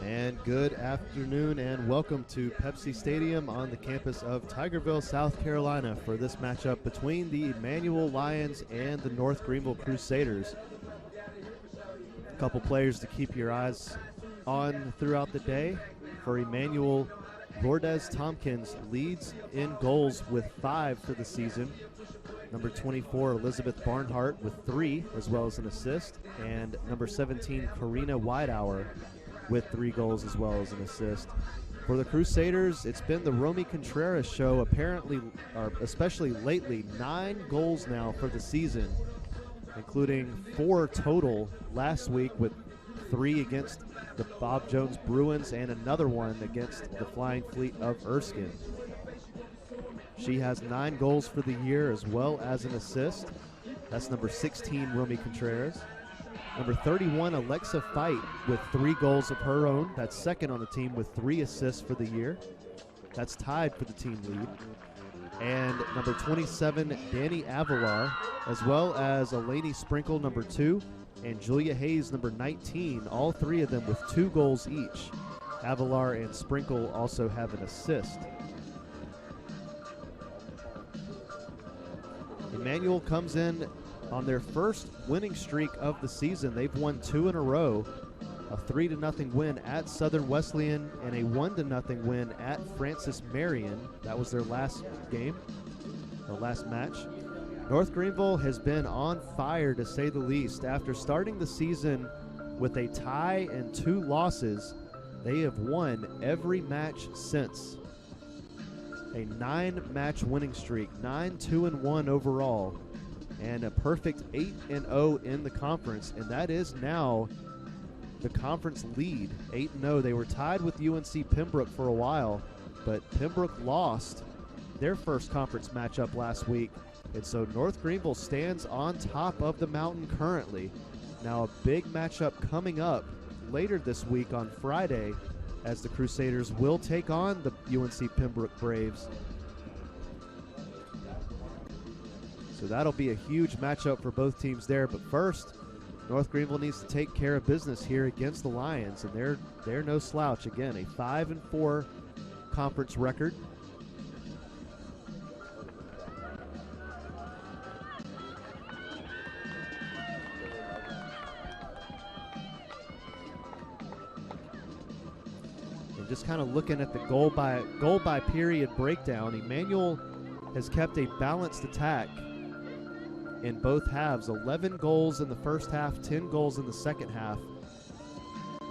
And good afternoon and welcome to Pepsi Stadium on the campus of Tigerville, South Carolina for this matchup between the Emmanuel Lions and the North Greenville Crusaders. A couple players to keep your eyes on throughout the day. For Emmanuel, Lourdes Tompkins leads in goals with 5 for the season. Number 24, Elizabeth Barnhart with 3 as well as an assist. And number 17, Karina Whitehour with 3 goals as well as an assist. For the Crusaders, it's been the Romy Contreras show, apparently, or especially lately, 9 goals now for the season, including 4 total last week with 3 against the Bob Jones Bruins and another one against the Flying Fleet of Erskine. She has 9 goals for the year as well as an assist. That's number 16, Romy Contreras. Number 31, Alexa Fight with 3 goals of her own. That's second on the team with 3 assists for the year. That's tied for the team lead. And number 27, Danny Avalar, as well as Eleni Sprinkle, number 2, and Julia Hayes, number 19, all 3 of them with 2 goals each. Avalar and Sprinkle also have an assist. Emmanuel comes in on their first winning streak of the season. They've won 2 in a row, a 3-0 win at Southern Wesleyan and a 1-0 win at Francis Marion. That was their last game, their last match. North Greenville has been on fire, to say the least. After starting the season with a tie and 2 losses, they have won every match since. A 9-match winning streak, 9-2-1 overall, and a perfect 8-0 in the conference, and that is now the conference lead, 8-0. They were tied with UNC Pembroke for a while, but Pembroke lost their first conference matchup last week, and so North Greenville stands on top of the mountain currently. Now a big matchup coming up later this week on Friday, as the Crusaders will take on the UNC Pembroke Braves. So that'll be a huge matchup for both teams there. But first, North Greenville needs to take care of business here against the Lions, and they're no slouch. Again, a 5-4 conference record. And just kind of looking at the goal by period breakdown, Emmanuel has kept a balanced attack in both halves. 11 goals in the first half, 10 goals in the second half.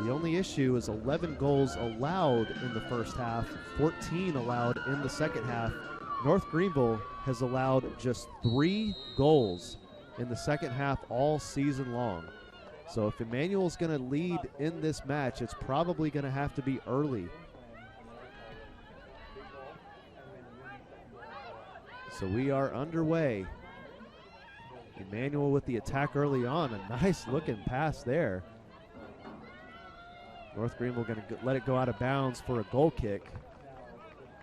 The only issue is 11 goals allowed in the first half, 14 allowed in the second half. North Greenville has allowed just 3 goals in the second half all season long. So if Emmanuel's going to lead in this match, it's probably going to have to be early. So we are underway. Emmanuel with the attack early on. A nice looking pass there. North Greenville going to let it go out of bounds for a goal kick.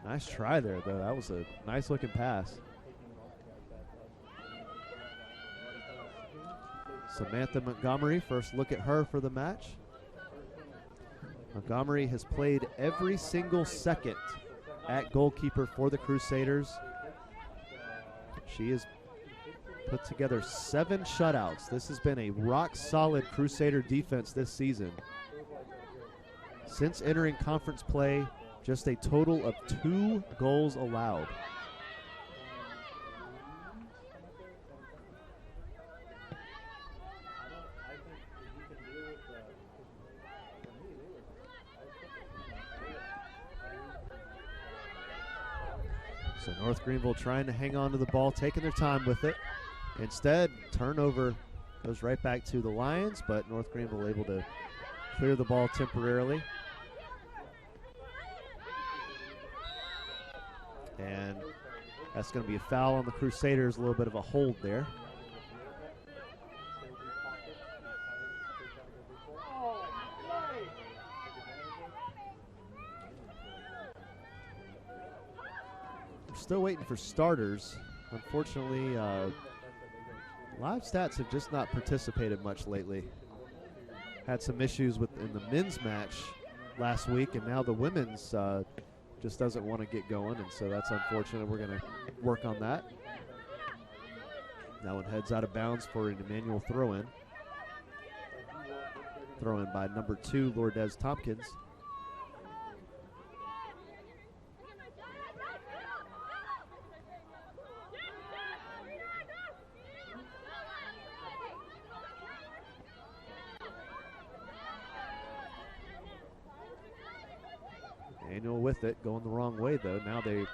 Nice try there, though. That was a nice looking pass. Samantha Montgomery, first look at her for the match. Montgomery has played every single second at goalkeeper for the Crusaders. She has put together 7 shutouts. This has been a rock-solid Crusader defense this season. Since entering conference play, just a total of 2 goals allowed. So North Greenville trying to hang on to the ball, taking their time with it. Instead, turnover goes right back to the Lions, but North Greenville able to clear the ball temporarily. And that's going to be a foul on the Crusaders, a little bit of a hold there. We're still waiting for starters. Unfortunately, Live Stats have just not participated much lately. Had some issues in the men's match last week, and now the women's just doesn't want to get going, and so that's unfortunate. We're going to work on that. That one heads out of bounds for an Emmanuel throw-in. Throw-in by number 2, Lourdes Tompkins. Emmanuel with it, going the wrong way though. Now they,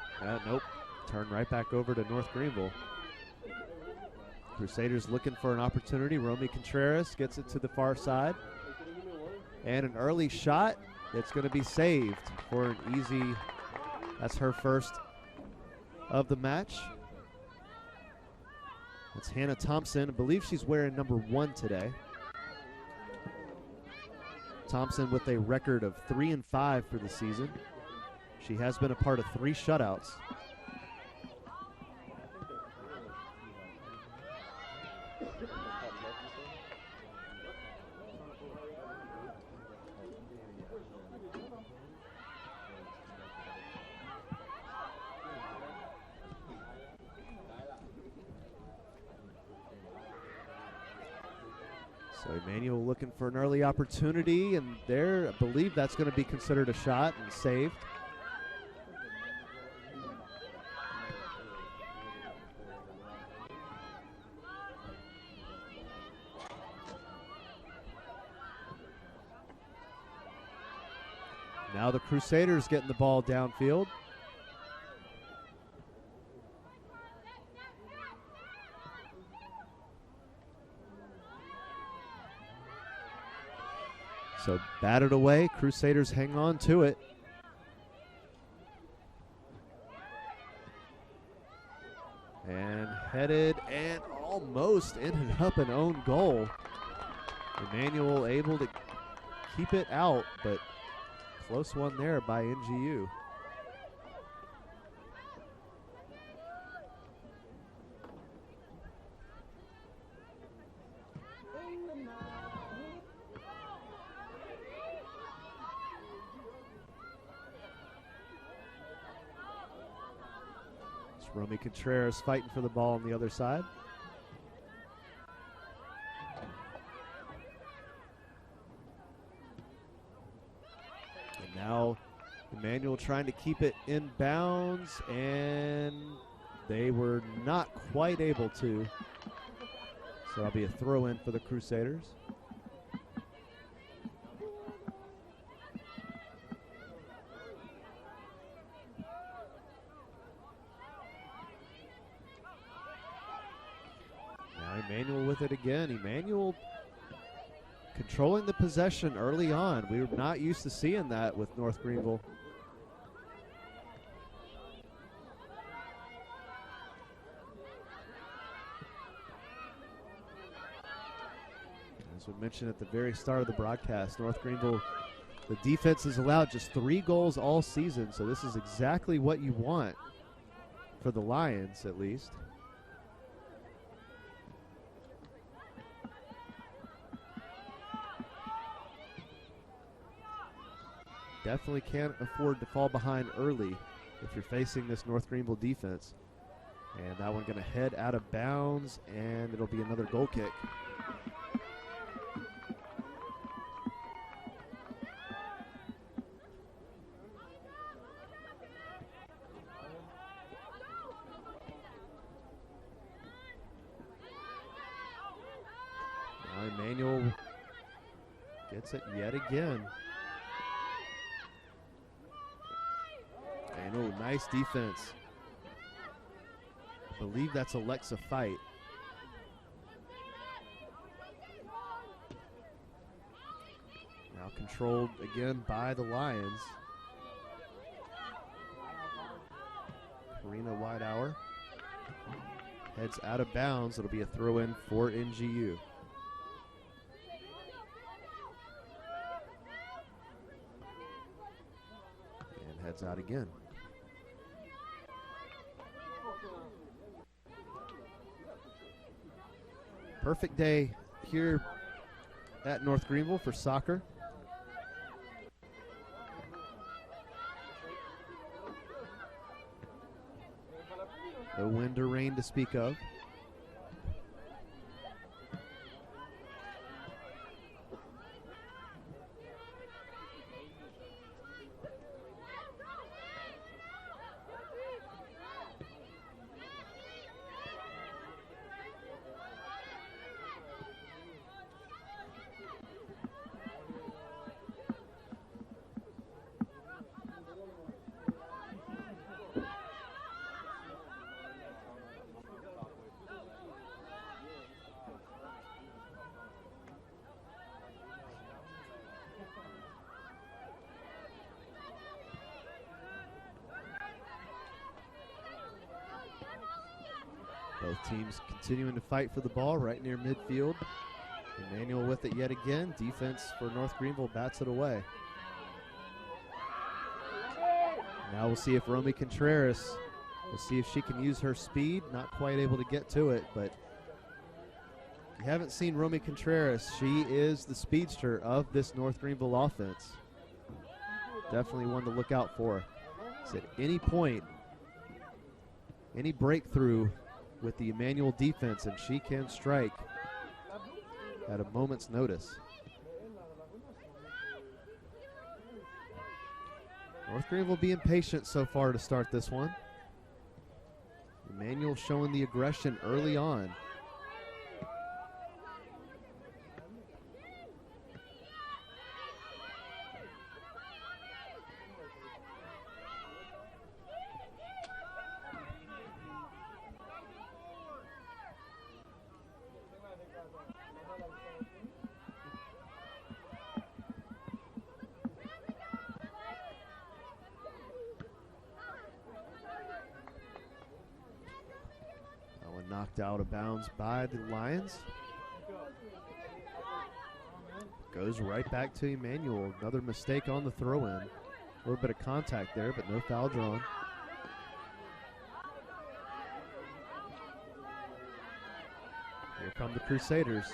nope, turn right back over to North Greenville. Crusaders looking for an opportunity. Romy Contreras gets it to the far side. And an early shot that's going to be saved for an easy, that's her first of the match. It's Hannah Thompson. I believe she's wearing number 1 today. Thompson with a record of 3-5 for the season. She has been a part of 3 shutouts. So Emmanuel looking for an early opportunity, and there, I believe that's going to be considered a shot and saved. Now the Crusaders getting the ball downfield. So batted away, Crusaders hang on to it. And headed and almost ended up an own goal. Emmanuel able to keep it out, but close one there by NGU. Romy Contreras fighting for the ball on the other side. And now Emmanuel trying to keep it in bounds, and they were not quite able to. So that'll be a throw in for the Crusaders. Emmanuel with it again. Emmanuel controlling the possession early on. We were not used to seeing that with North Greenville. As we mentioned at the very start of the broadcast, North Greenville, the defense has allowed just 3 goals all season, so this is exactly what you want for the Lions, at least. Definitely can't afford to fall behind early if you're facing this North Greenville defense. And that one going to head out of bounds, and it'll be another goal kick. Now Emmanuel gets it yet again. And oh, nice defense. I believe that's Alexa Fight. Now controlled again by the Lions. Karina Whitehour heads out of bounds. It'll be a throw in for NGU. And heads out again. Perfect day here at North Greenville for soccer. No wind or rain to speak of. Both teams continuing to fight for the ball right near midfield. Emmanuel with it yet again. Defense for North Greenville bats it away. Now we'll see if Romy Contreras, we'll see if she can use her speed. Not quite able to get to it, but if you haven't seen Romy Contreras, she is the speedster of this North Greenville offense. Definitely one to look out for. So at any point, any breakthrough with the Emmanuel defense, and she can strike at a moment's notice. North Greenville being patient so far to start this one. Emmanuel showing the aggression early on. Knocked out of bounds by the Lions. Goes right back to Emmanuel. Another mistake on the throw-in. A little bit of contact there, but no foul drawn. Here come the Crusaders.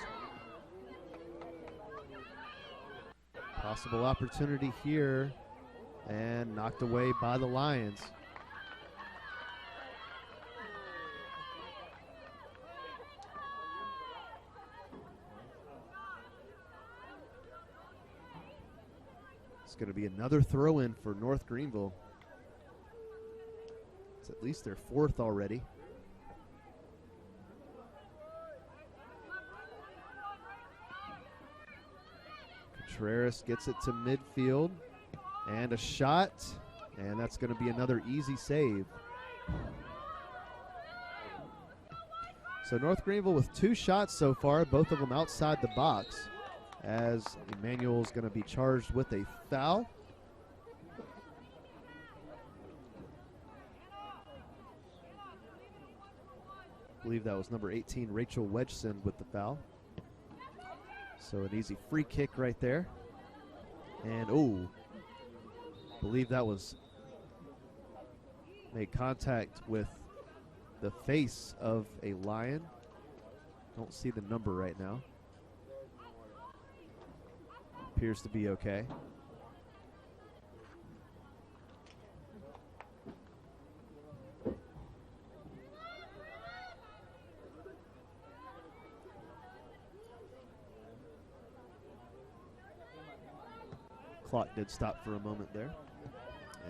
Possible opportunity here, and knocked away by the Lions. It's going to be another throw-in for North Greenville. It's at least their fourth already. Contreras gets it to midfield, and a shot, and that's going to be another easy save. So North Greenville with 2 shots so far, both of them outside the box, as Emmanuel's going to be charged with a foul. I believe that was number 18, Rachel Wedgson, with the foul. So an easy free kick right there. And, I believe that was made contact with the face of a Lion. Don't see the number right now. Appears to be okay. Clock did stop for a moment there.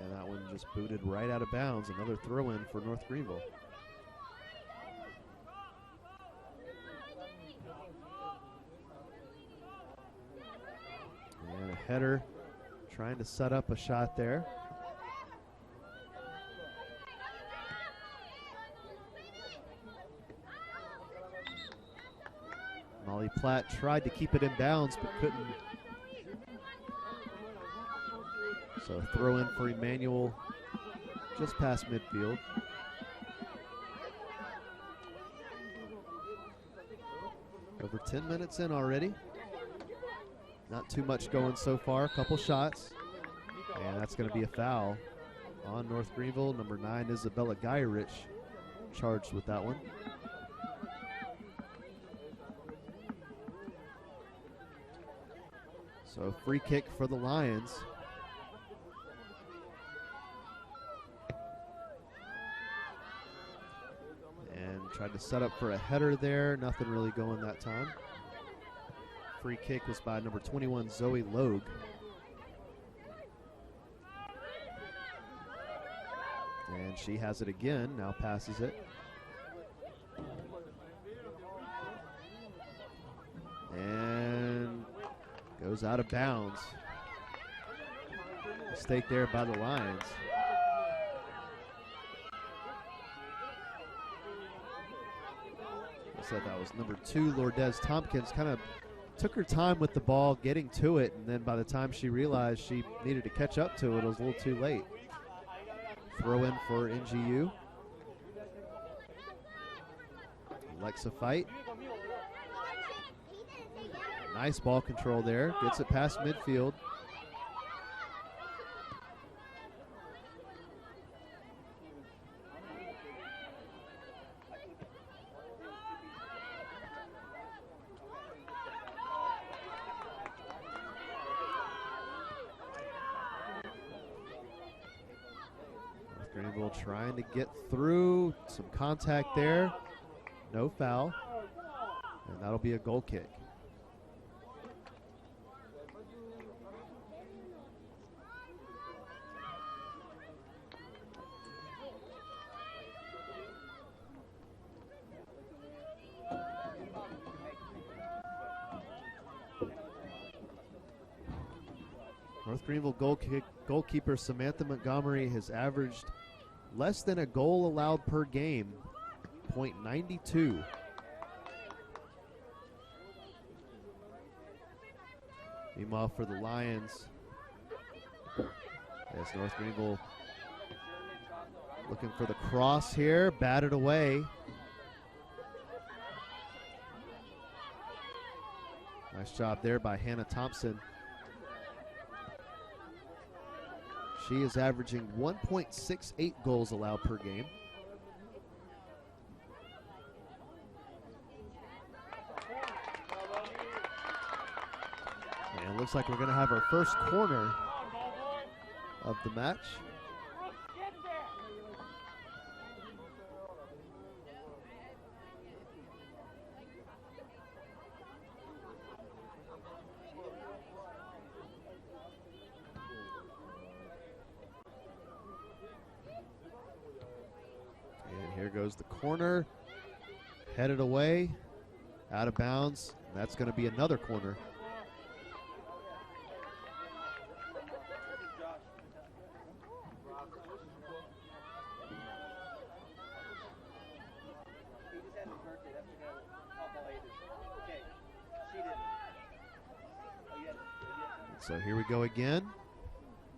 And that one just booted right out of bounds. Another throw-in for North Greenville. And a header trying to set up a shot there. Molly Platt tried to keep it in bounds but couldn't. So throw in for Emmanuel just past midfield. Over 10 minutes in already. Not too much going so far, a couple shots. And that's going to be a foul on North Greenville. Number 9, Isabella Gyrich, charged with that one. So free kick for the Lions. Tried to set up for a header there. Nothing really going that time. Free kick was by number 21, Zoe Logue. And she has it again, now passes it. And goes out of bounds. Mistake there by the Lions. I said that was number 2, Lourdes Tompkins. Kind of took her time with the ball, getting to it, and then by the time she realized she needed to catch up to it was a little too late. Throw in for NGU. Alexa Fight. Nice ball control there. Gets it past midfield. Greenville trying to get through. Some contact there. No foul. And that'll be a goal kick. North Greenville goalkeeper Samantha Montgomery has averaged less than a goal allowed per game, .92. Meanwhile, for the Lions, yes, North Greenville looking for the cross here, batted away. Nice job there by Hannah Thompson. She is averaging 1.68 goals allowed per game. And it looks like we're going to have our first corner of the match. Here goes the corner, headed away, out of bounds, and that's going to be another corner. So here we go again.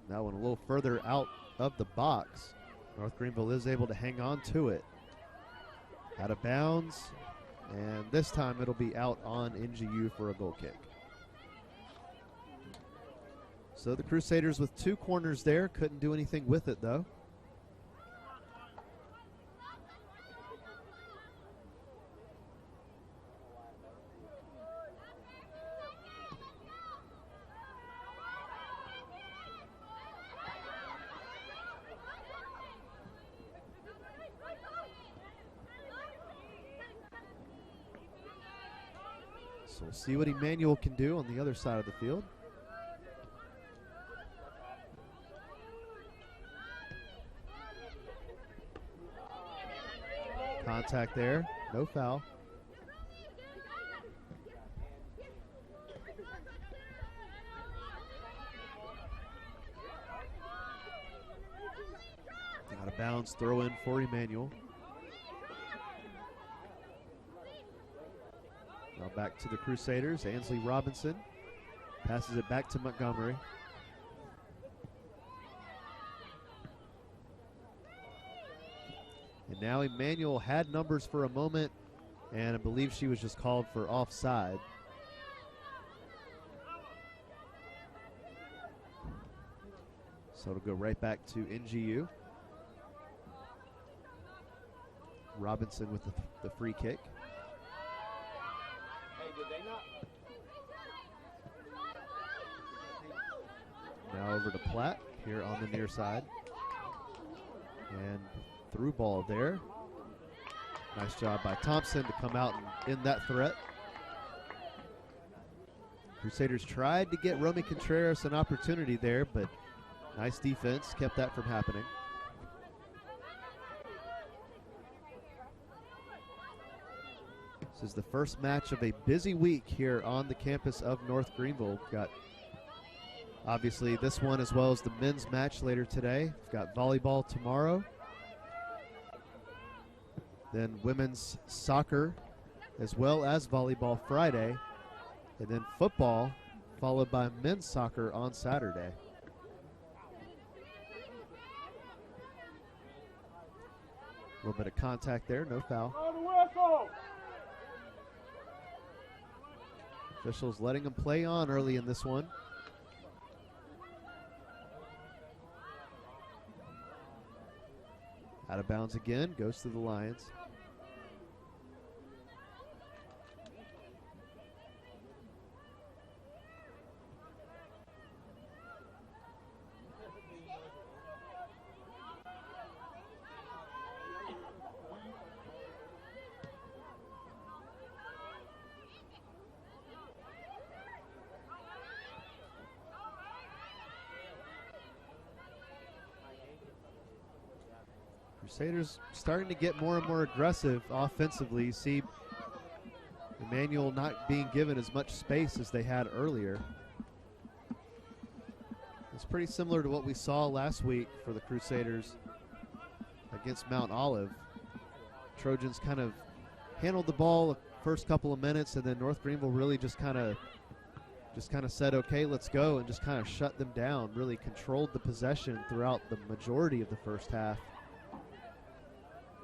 That one a little further out of the box. North Greenville is able to hang on to it. Out of bounds, and this time it'll be out on NGU for a goal kick. So the Crusaders with 2 corners there, couldn't do anything with it though. So we'll see what Emmanuel can do on the other side of the field. Contact there, no foul. Out of bounds, throw in for Emmanuel. Now back to the Crusaders. Ansley Robinson passes it back to Montgomery. And now Emmanuel had numbers for a moment, and I believe she was just called for offside. So it'll go right back to NGU. Robinson with the free kick. Now over to Platt here on the near side. And through ball there. Nice job by Thompson to come out and end that threat. Crusaders tried to get Romy Contreras an opportunity there, but nice defense kept that from happening. This is the first match of a busy week here on the campus of North Greenville. We've got obviously this one as well as the men's match later today. We've got volleyball tomorrow. Then women's soccer as well as volleyball Friday. And then football followed by men's soccer on Saturday. A little bit of contact there, no foul. Officials letting them play on early in this one. Out of bounds again, goes to the Lions. Crusaders starting to get more and more aggressive offensively. You see Emmanuel not being given as much space as they had earlier. It's pretty similar to what we saw last week for the Crusaders against Mount Olive. Trojans kind of handled the ball the first couple of minutes, and then North Greenville really just kind of said, okay, let's go, and just kind of shut them down, really controlled the possession throughout the majority of the first half.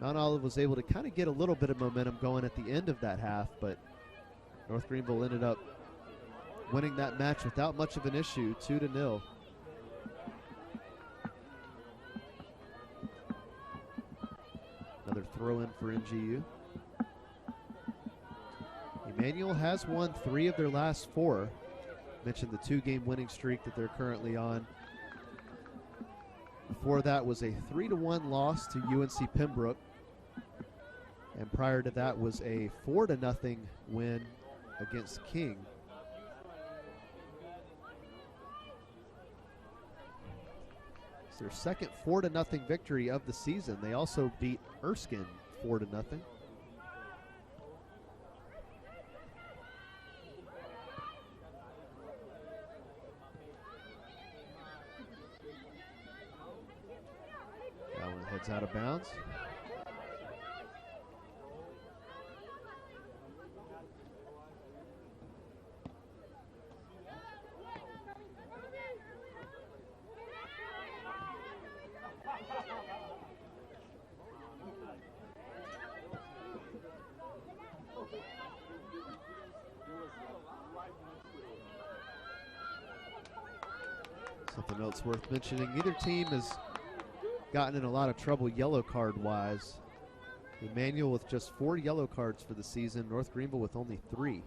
Mount Olive was able to kind of get a little bit of momentum going at the end of that half, but North Greenville ended up winning that match without much of an issue, 2-0. Another throw in for NGU. Emmanuel has won 3 of their last 4. Mentioned the 2-game winning streak that they're currently on. Before that was a 3-1 loss to UNC Pembroke. And prior to that was a 4-0 win against King. It's their second 4-0 victory of the season. They also beat Erskine 4-0. That one heads out of bounds. Something else worth mentioning, neither team has gotten in a lot of trouble yellow card wise. Emmanuel with just 4 yellow cards for the season, North Greenville with only 3.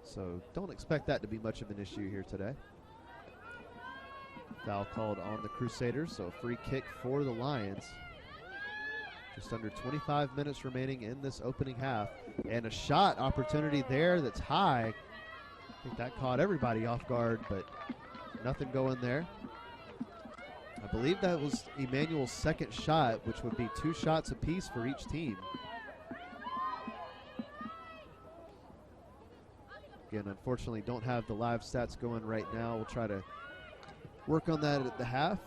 So don't expect that to be much of an issue here today. Foul called on the Crusaders, so a free kick for the Lions. Just under 25 minutes remaining in this opening half. And a shot opportunity there that's high. I think that caught everybody off guard, but nothing going there. I believe that was Emmanuel's second shot, which would be 2 shots apiece for each team. Again, unfortunately, don't have the live stats going right now. We'll try to work on that at the half.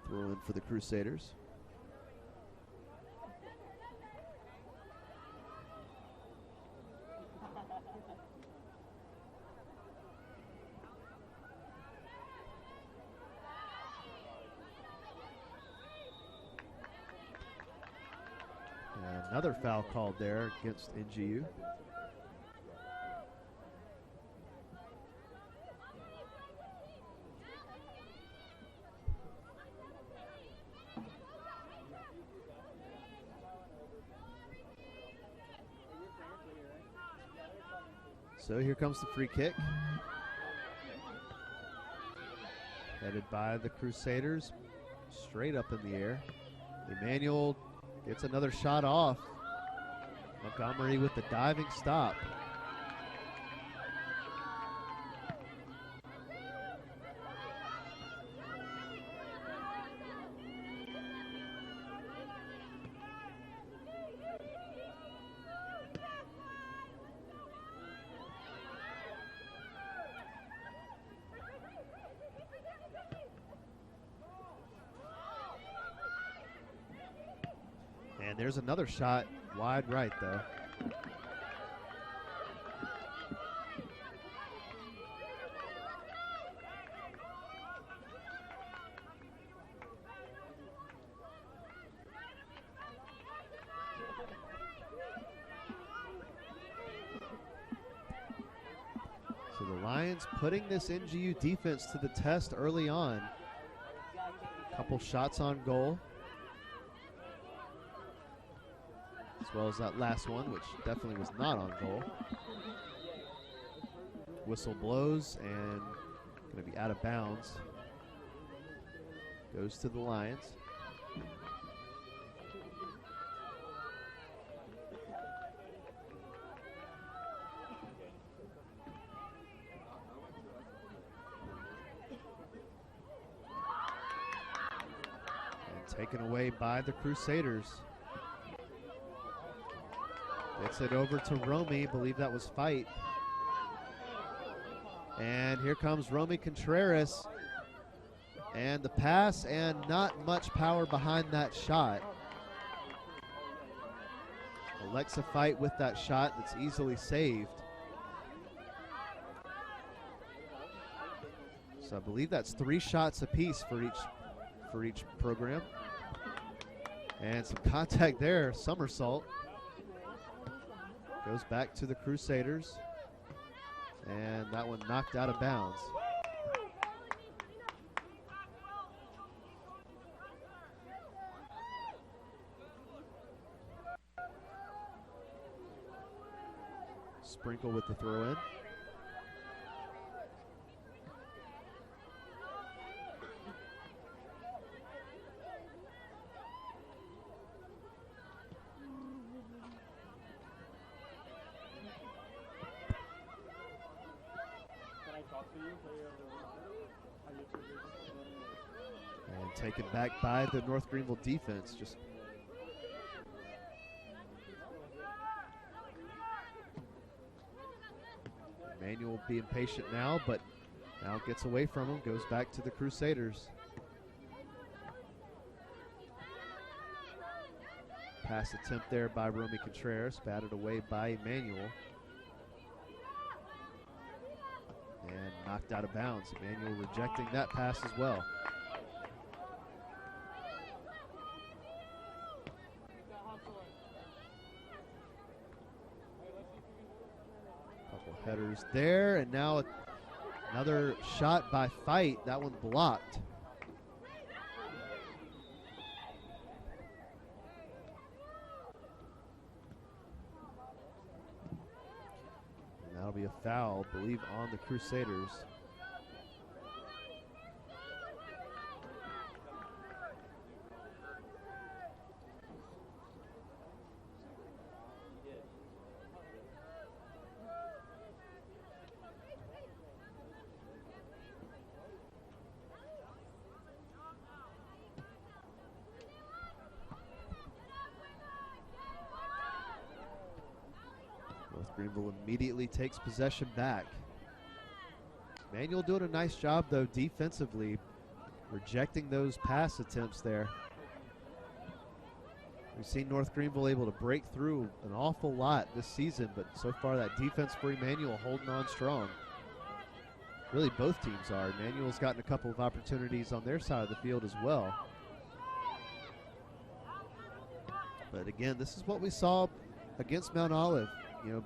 Throw in for the Crusaders. Another foul called there against NGU. So here comes the free kick. Headed by the Crusaders, straight up in the air. Emmanuel gets another shot off. Montgomery with the diving stop. And there's another shot wide right, though. So the Lions putting this NGU defense to the test early on. Couple shots on goal, as well as that last one, which definitely was not on goal. Whistle blows and going to be out of bounds. Goes to the Lions. And taken away by the Crusaders. Gets it over to Romy. Believe that was Fight. And here comes Romy Contreras. And the pass, and not much power behind that shot. Alexa Fight with that shot that's easily saved. So I believe that's 3 shots apiece for each program. And some contact there, somersault. Goes back to the Crusaders. And that one knocked out of bounds. Sprinkle with the throw in. And taken back by the North Greenville defense. Just Emmanuel being patient now, but now gets away from him, goes back to the Crusaders. Pass attempt there by Romy Contreras, batted away by Emmanuel. And knocked out of bounds. Emmanuel rejecting that pass as well. Couple headers there, and now another shot by Fight. That one blocked. That'll be a foul, I believe, on the Crusaders. Greenville immediately takes possession back. Emmanuel doing a nice job, though, defensively, rejecting those pass attempts there. We've seen North Greenville able to break through an awful lot this season, but so far that defense for Emmanuel holding on strong. Really, both teams are. Emmanuel's gotten a couple of opportunities on their side of the field as well. But again, this is what we saw against Mount Olive. You know,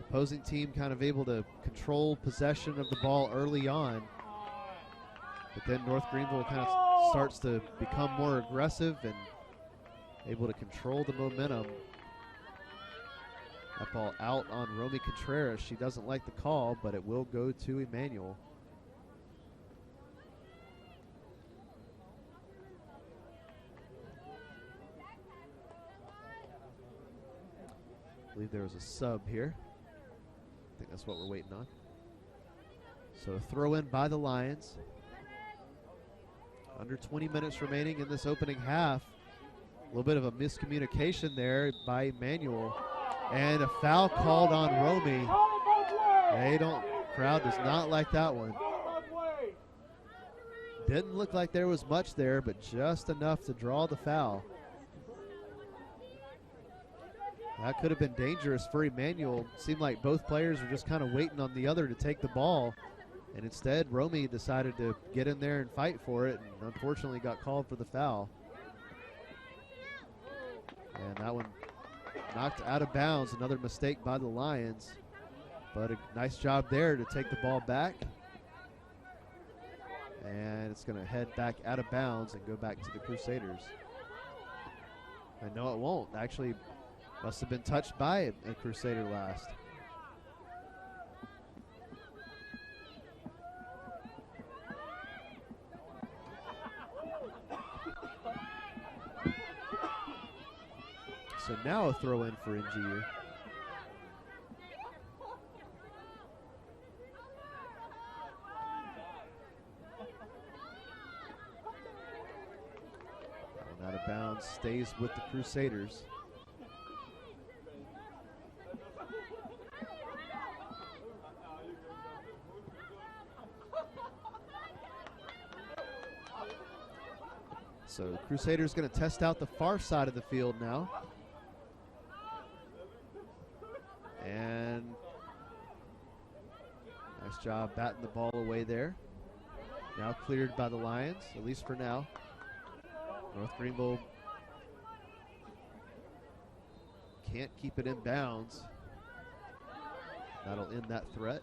opposing team kind of able to control possession of the ball early on, but then North Greenville kind of starts to become more aggressive and able to control the momentum. That ball out on Romy Contreras. She doesn't like the call, but it will go to Emmanuel. believe there was a sub here. I think that's what we're waiting on. So a throw in by the Lions. Under 20 minutes remaining in this opening half. A little bit of a miscommunication there by Emmanuel. And a foul called on Romy. Crowd does not like that one. Didn't look like there was much there, but just enough to draw the foul. That could have been dangerous for Emmanuel. Seemed like both players were just kind of waiting on the other to take the ball. And instead, Romy decided to get in there and fight for it, and unfortunately got called for the foul. And that one knocked out of bounds. Another mistake by the Lions. But a nice job there to take the ball back. And it's going to head back out of bounds and go back to the Crusaders. And no, it won't. Actually, must have been touched by a Crusader last. So now a throw in for NGU. Out of bounds, stays with the Crusaders. So Crusaders going to test out the far side of the field now. And nice job batting the ball away there. Now cleared by the Lions, at least for now. North Greenville can't keep it in bounds. That'll end that threat.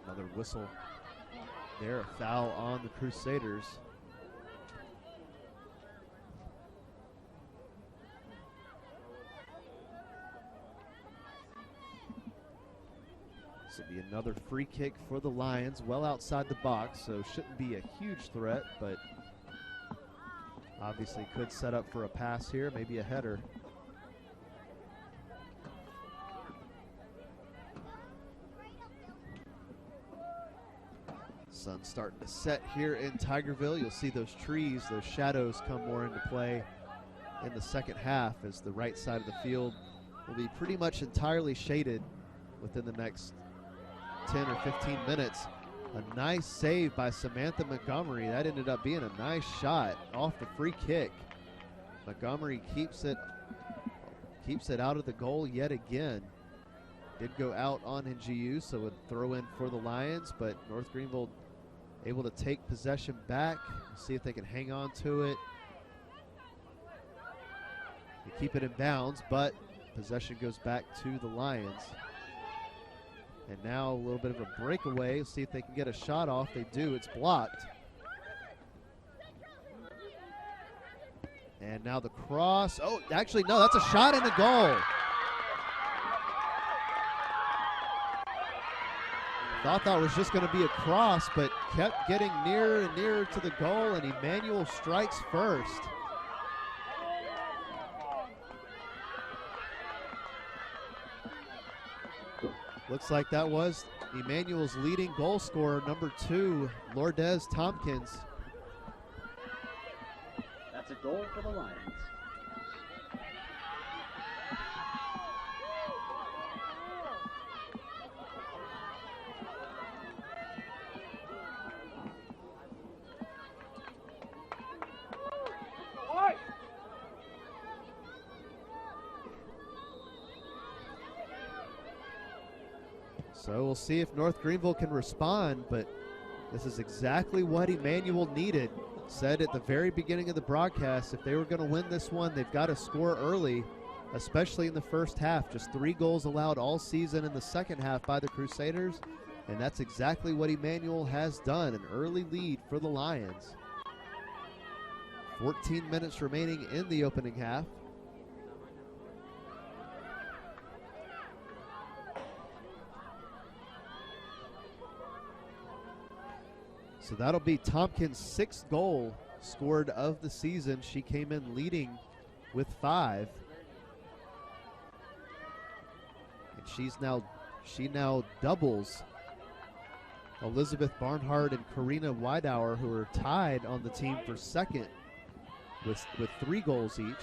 Another whistle there, a foul on the Crusaders. This will be another free kick for the Lions, well outside the box, so shouldn't be a huge threat, but obviously could set up for a pass here, maybe a header. Sun's starting to set here in Tigerville. You'll see those trees, those shadows come more into play in the second half as the right side of the field will be pretty much entirely shaded within the next 10 or 15 minutes. A nice save by Samantha Montgomery. That ended up being a nice shot off the free kick. Montgomery keeps it out of the goal yet again. Did go out on NGU, so would throw in for the Lions, but North Greenville able to take possession back. See if they can hang on to it. They keep it in bounds, but possession goes back to the Lions. And now a little bit of a breakaway. See if they can get a shot off. They do. It's blocked. And now the cross. Oh, actually, no, that's a shot in the goal. Thought that was just going to be a cross, but kept getting nearer and nearer to the goal, and Emmanuel strikes first. Looks like that was Emmanuel's leading goal scorer, number 2, Lourdes Tompkins. That's a goal for the Lions. So we'll see if North Greenville can respond, but this is exactly what Emmanuel needed. Said at the very beginning of the broadcast, if they were going to win this one, they've got to score early, especially in the first half. Just 3 goals allowed all season in the second half by the Crusaders. And that's exactly what Emmanuel has done, an early lead for the Lions. 14 minutes remaining in the opening half. So that'll be Tompkins' 6th goal scored of the season. She came in leading with 5. And she now doubles Elizabeth Barnhart and Karina Weidauer, who are tied on the team for second with 3 goals each.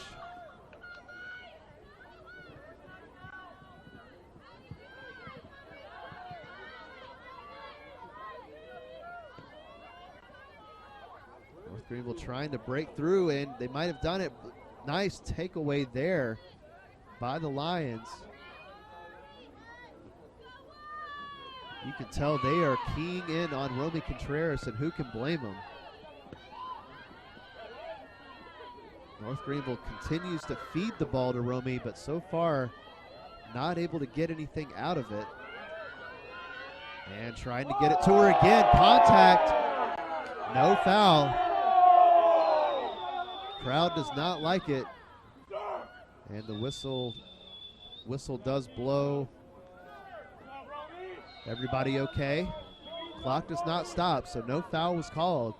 North Greenville trying to break through, and they might have done it. Nice takeaway there by the Lions. You can tell they are keying in on Romy Contreras, and who can blame them? North Greenville continues to feed the ball to Romy, but so far not able to get anything out of it. And trying to get it to her again. Contact. No foul. Crowd does not like it. And the whistle does blow. Everybody okay? Clock does not stop, so no foul was called.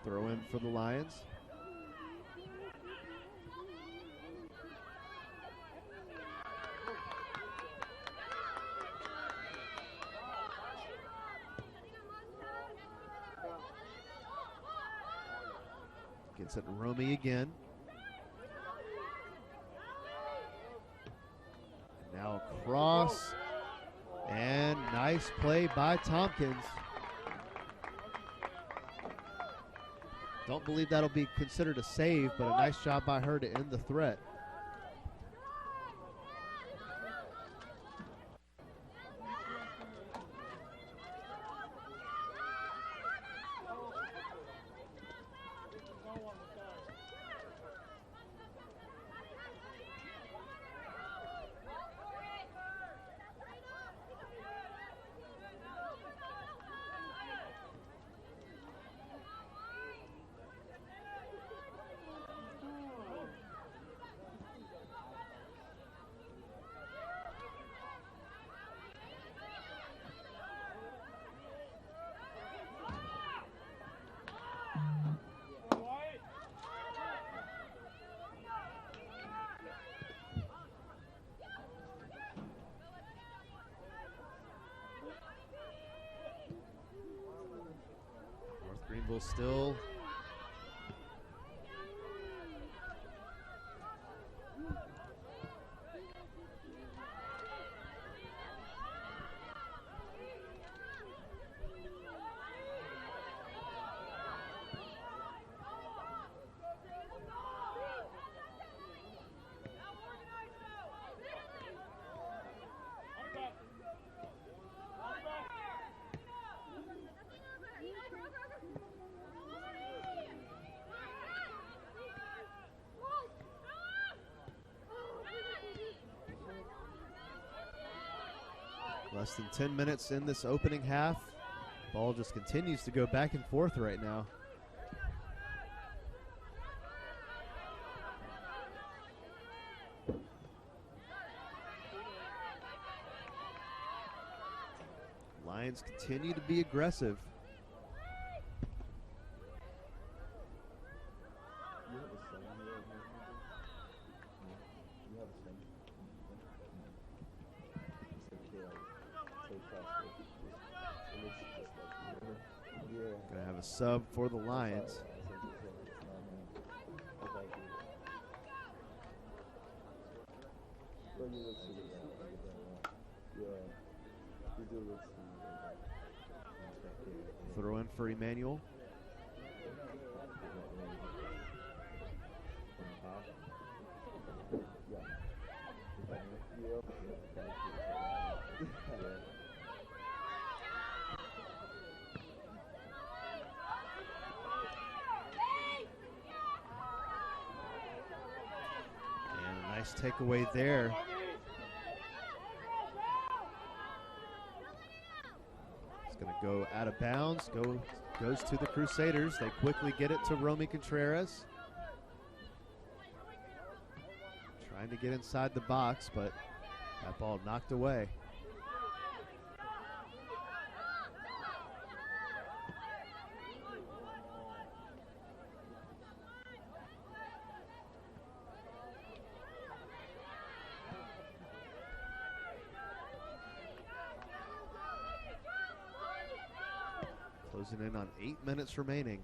Throw in for the Lions. Gets it to Romy again. And now cross. And nice play by Tompkins. Don't believe that'll be considered a save, but a nice job by her to end the threat. Greenville still less than 10 minutes in this opening half. Ball just continues to go back and forth right now. Lions continue to be aggressive. Gonna have a sub for the Lions. Throw in for Emmanuel. And a nice takeaway there. It's going to go out of bounds. Goes to the Crusaders. They quickly get it to Romy Contreras. Trying to get inside the box, but that ball knocked away. Closing in on 8 minutes remaining.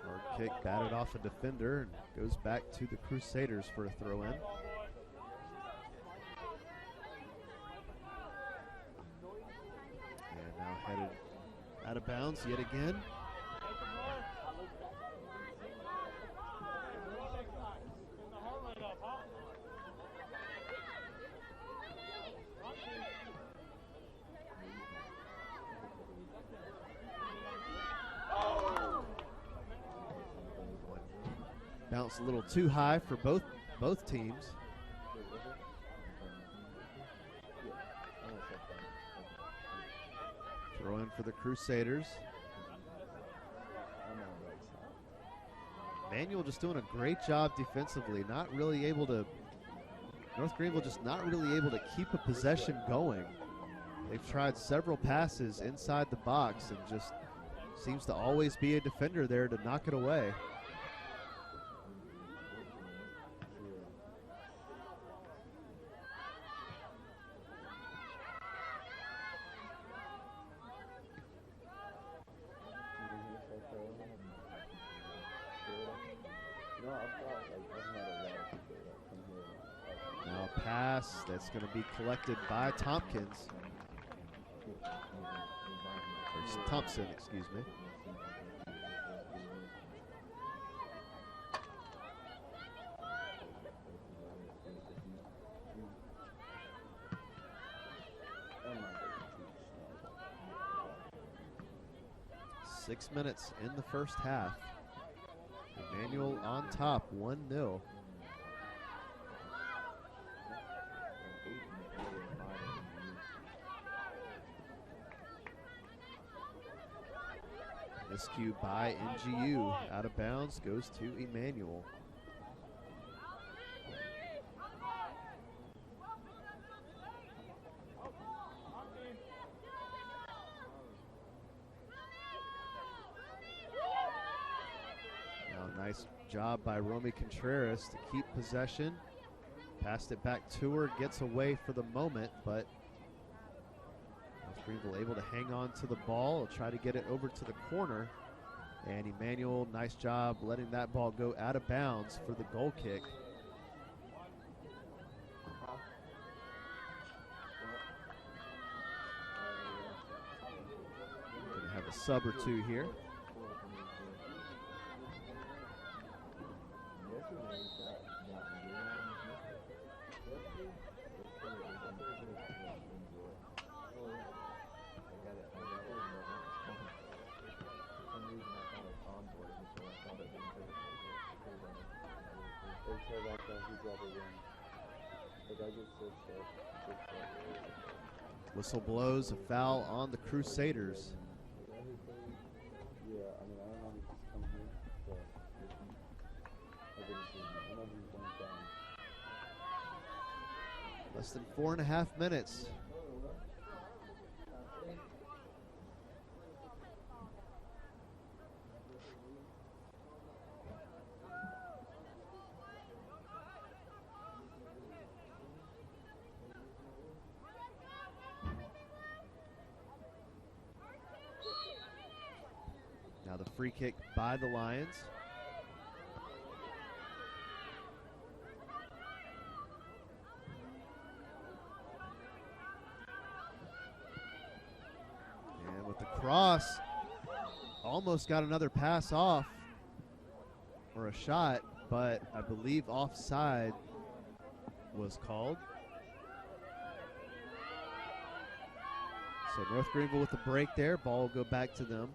Hard kick batted off a defender and goes back to the Crusaders for a throw-in. Headed out of bounds yet again. Bounce a little too high for both teams. Throw in for the Crusaders. Emmanuel just doing a great job defensively. Not really able to, North Greenville just not really able to keep a possession going. They've tried several passes inside the box and just seems to always be a defender there to knock it away. Now a pass that's going to be collected by Tompkins. Or Thompson, excuse me. Six minutes in the first half. Emmanuel on top, 1-0. Miscue by NGU. Out of bounds, goes to Emmanuel. Nice job by Romy Contreras to keep possession. Passed it back to her, gets away for the moment, but North Greenville able to hang on to the ball, try to get it over to the corner. And Emmanuel, nice job letting that ball go out of bounds for the goal kick. Gonna have a sub or two here. Whistle blows, a foul on the Crusaders. Less than 4.5 minutes. free kick by the Lions. And with the cross, almost got another pass off or a shot, but I believe offside was called. So North Greenville with the break there. Ball will go back to them.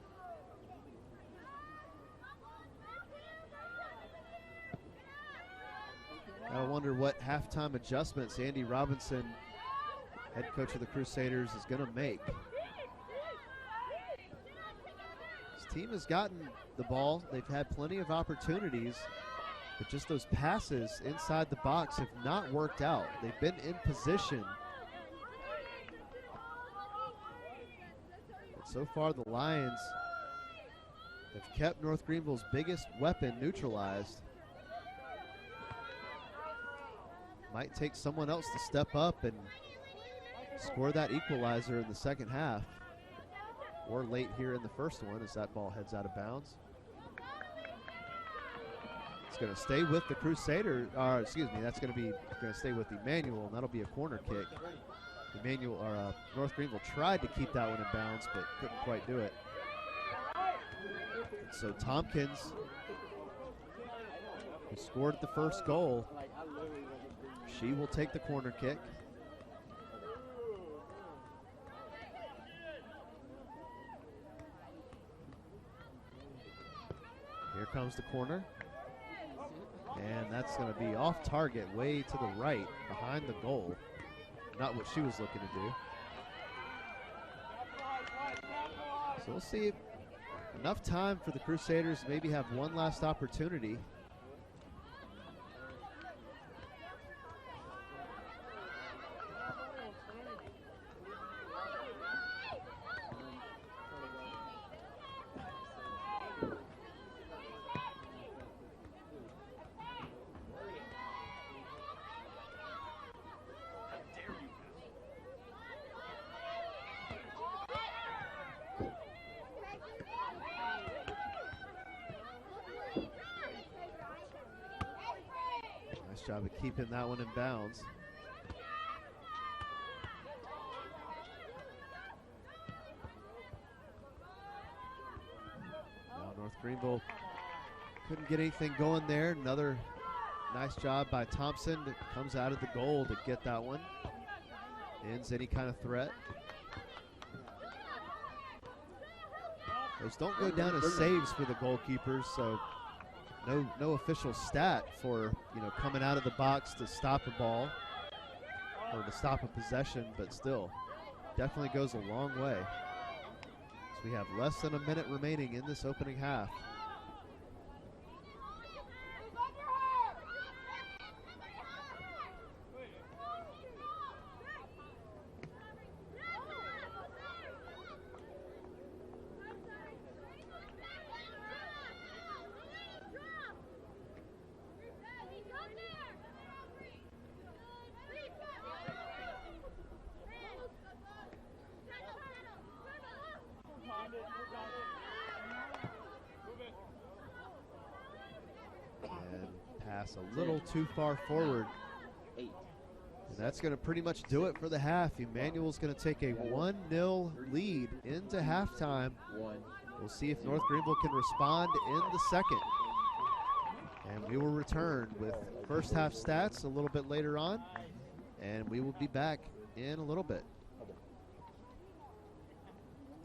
I wonder what halftime adjustments Andy Robinson, head coach of the Crusaders, is going to make. His team has gotten the ball. They've had plenty of opportunities, but just those passes inside the box have not worked out. They've been in position. But so far, the Lions have kept North Greenville's biggest weapon neutralized. Might take someone else to step up and score that equalizer in the second half, or late here in the first one as that ball heads out of bounds. It's going to stay with the Crusaders, that's going to stay with Emmanuel, and that'll be a corner kick. North Greenville tried to keep that one in bounds, but couldn't quite do it. So Tompkins, who scored the first goal, she will take the corner kick. Here comes the corner. And that's going to be off target, way to the right, behind the goal. Not what she was looking to do. So we'll see if enough time for the Crusaders to maybe have one last opportunity. Job of keeping that one in bounds. Now North Greenville couldn't get anything going there. Another nice job by Thompson that comes out of the goal to get that one. Ends any kind of threat. Those don't go down as saves for the goalkeepers, so no official stat for, coming out of the box to stop a ball or to stop a possession, but still definitely goes a long way. So we have less than a minute remaining in this opening half. A little too far forward. And that's going to pretty much do it for the half. Emmanuel's going to take a 1-0 lead into halftime. We'll see if North Greenville can respond in the second. And we will return with first half stats a little bit later on. And we will be back in a little bit.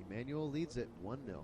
Emmanuel leads it 1-0.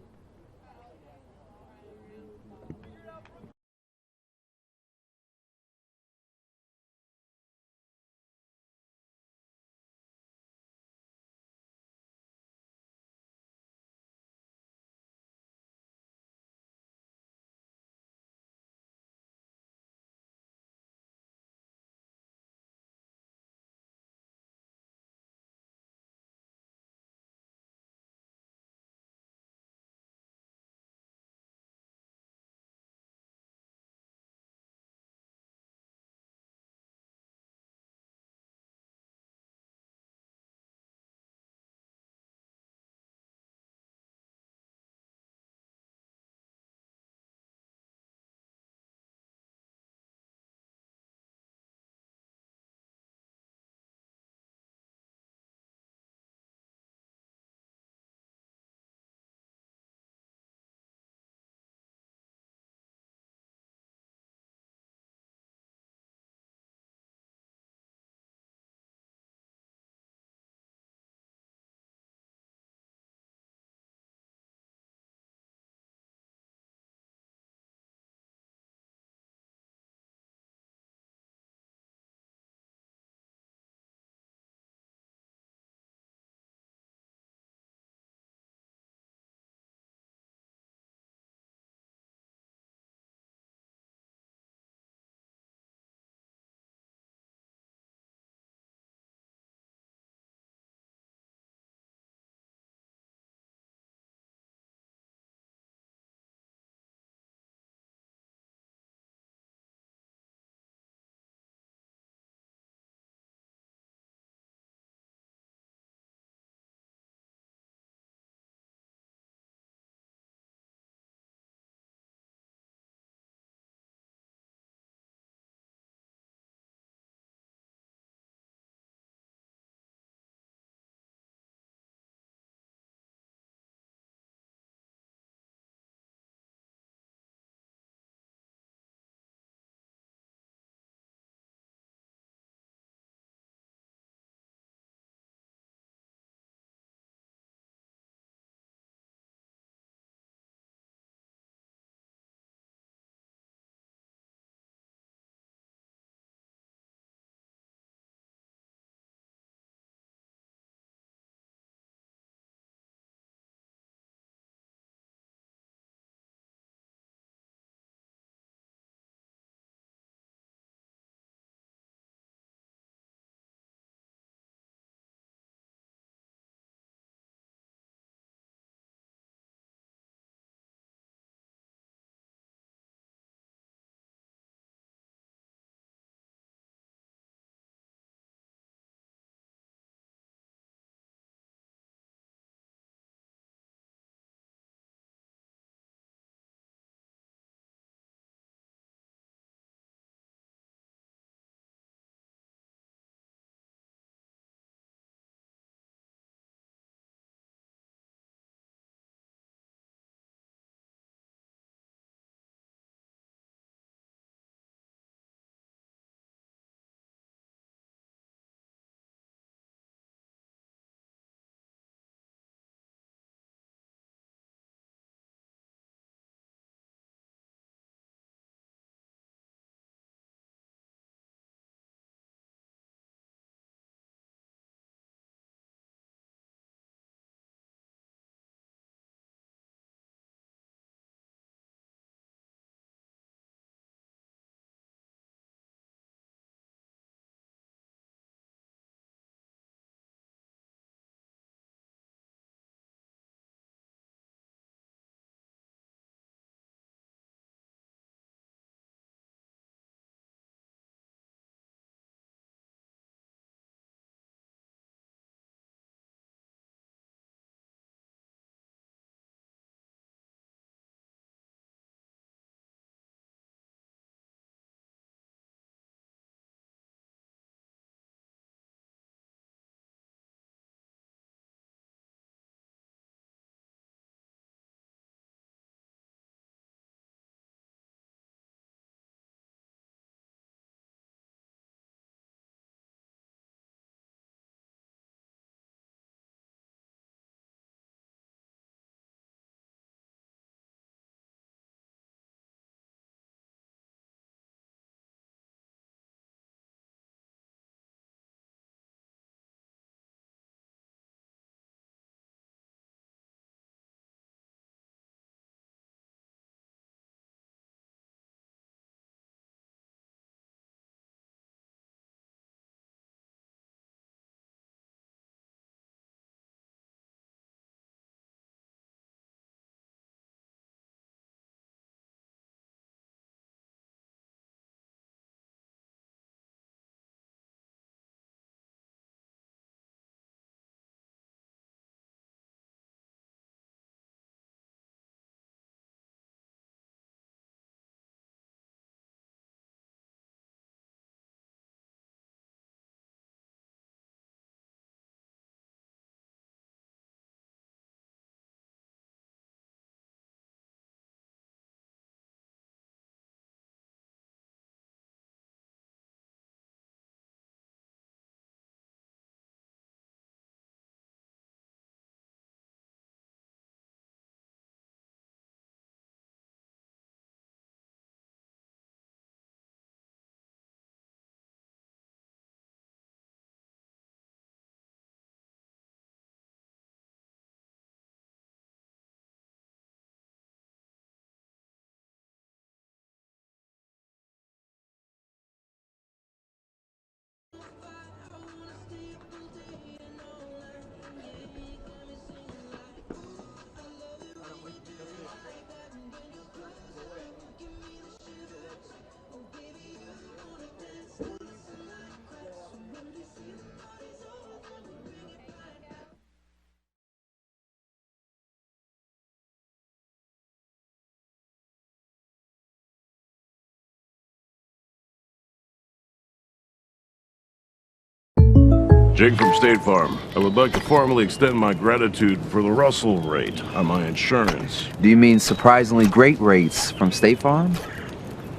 Jake from State Farm. I would like to formally extend my gratitude for the Russell rate on my insurance. Do you mean surprisingly great rates from State Farm?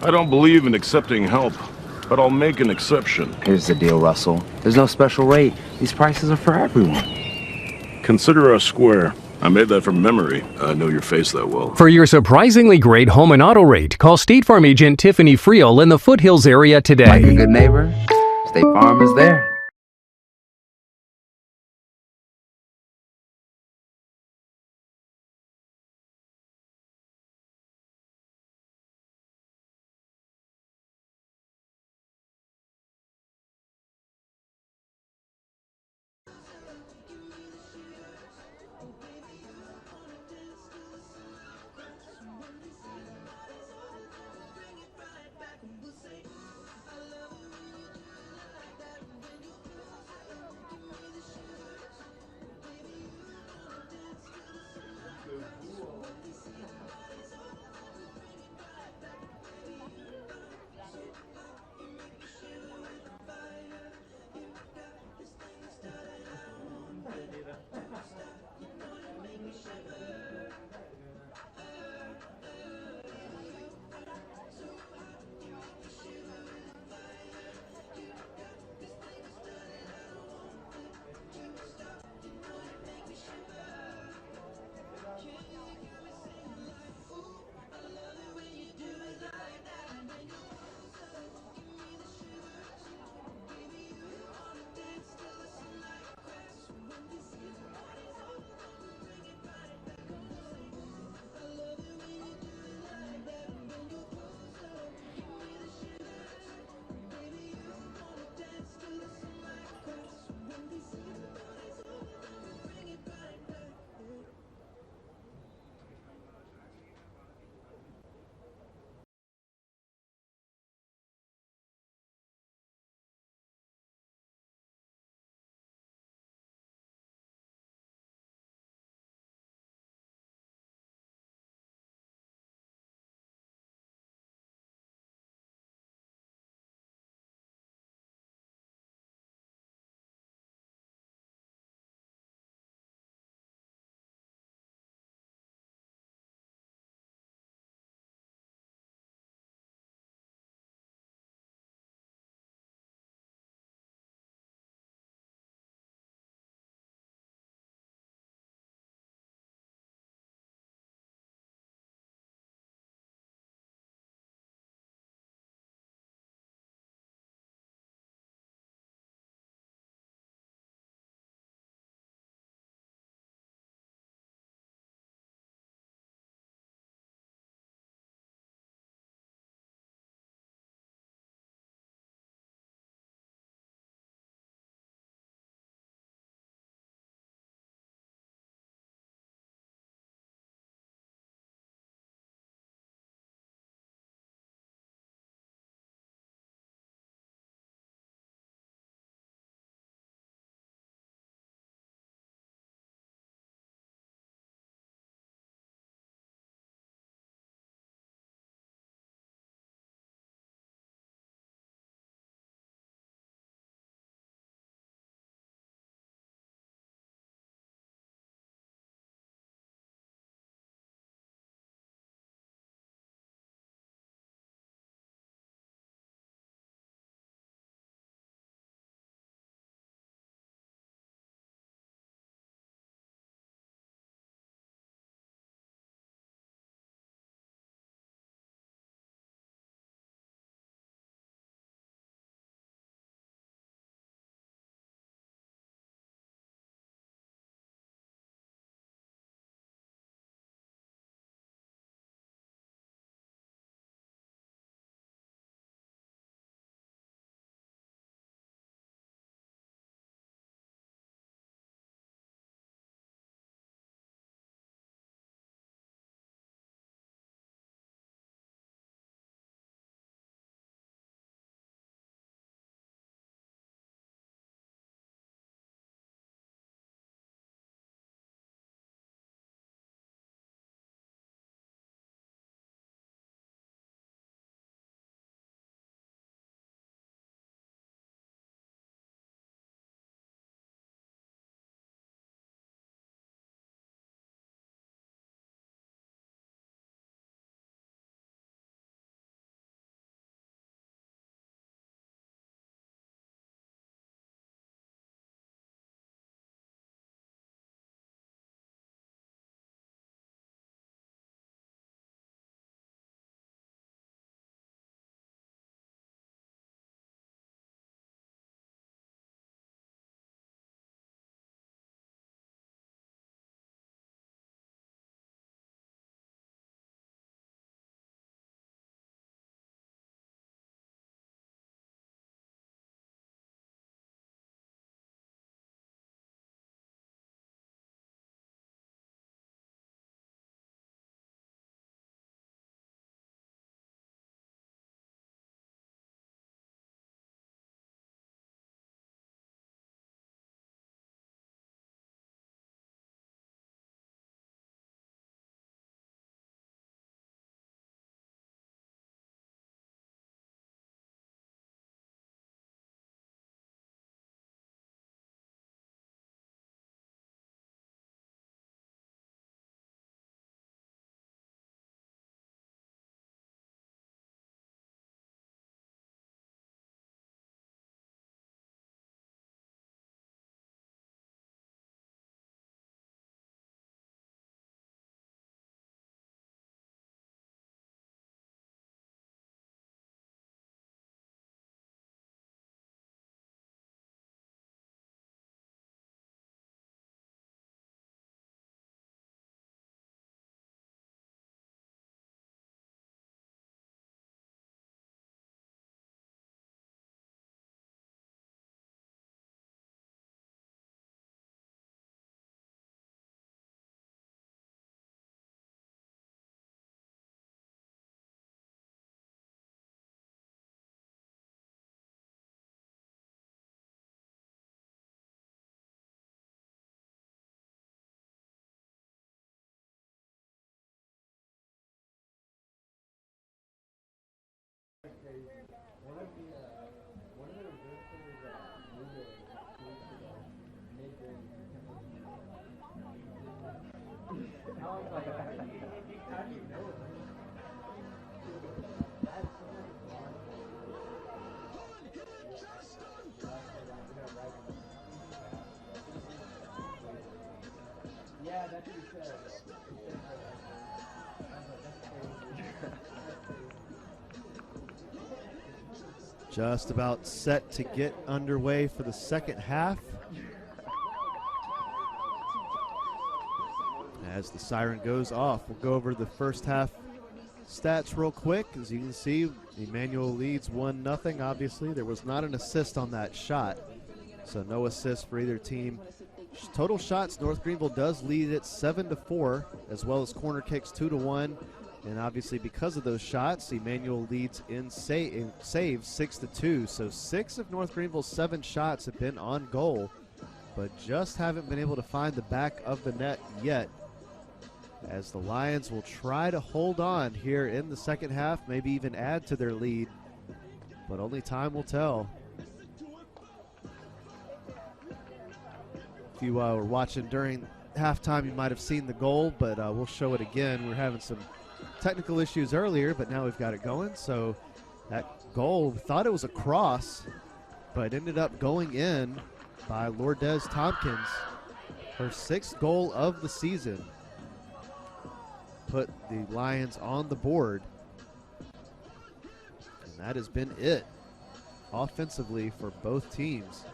I don't believe in accepting help, but I'll make an exception. Here's the deal, Russell. There's no special rate. These prices are for everyone. Consider us square. I made that from memory. I know your face that well. For your surprisingly great home and auto rate, call State Farm agent Tiffany Friel in the Foothills area today. Like a good neighbor, State Farm is there. Just about set to get underway for the second half. As the siren goes off, we'll go over the first half stats real quick. As you can see, Emmanuel leads 1-0. Obviously, there was not an assist on that shot, so no assist for either team. Total shots, North Greenville does lead it 7-4, as well as corner kicks 2-1. And obviously, because of those shots, Emmanuel leads in saves 6-2. So 6 of North Greenville's 7 shots have been on goal, but just haven't been able to find the back of the net yet. As the Lions will try to hold on here in the second half, maybe even add to their lead, but only time will tell. If you were watching during halftime, you might have seen the goal, but we'll show it again. We're having some technical issues earlier, but now we've got it going. So that goal, we thought it was a cross, but ended up going in by Lourdes Tompkins. Her 6th goal of the season put the Lions on the board. And that has been it offensively for both teams.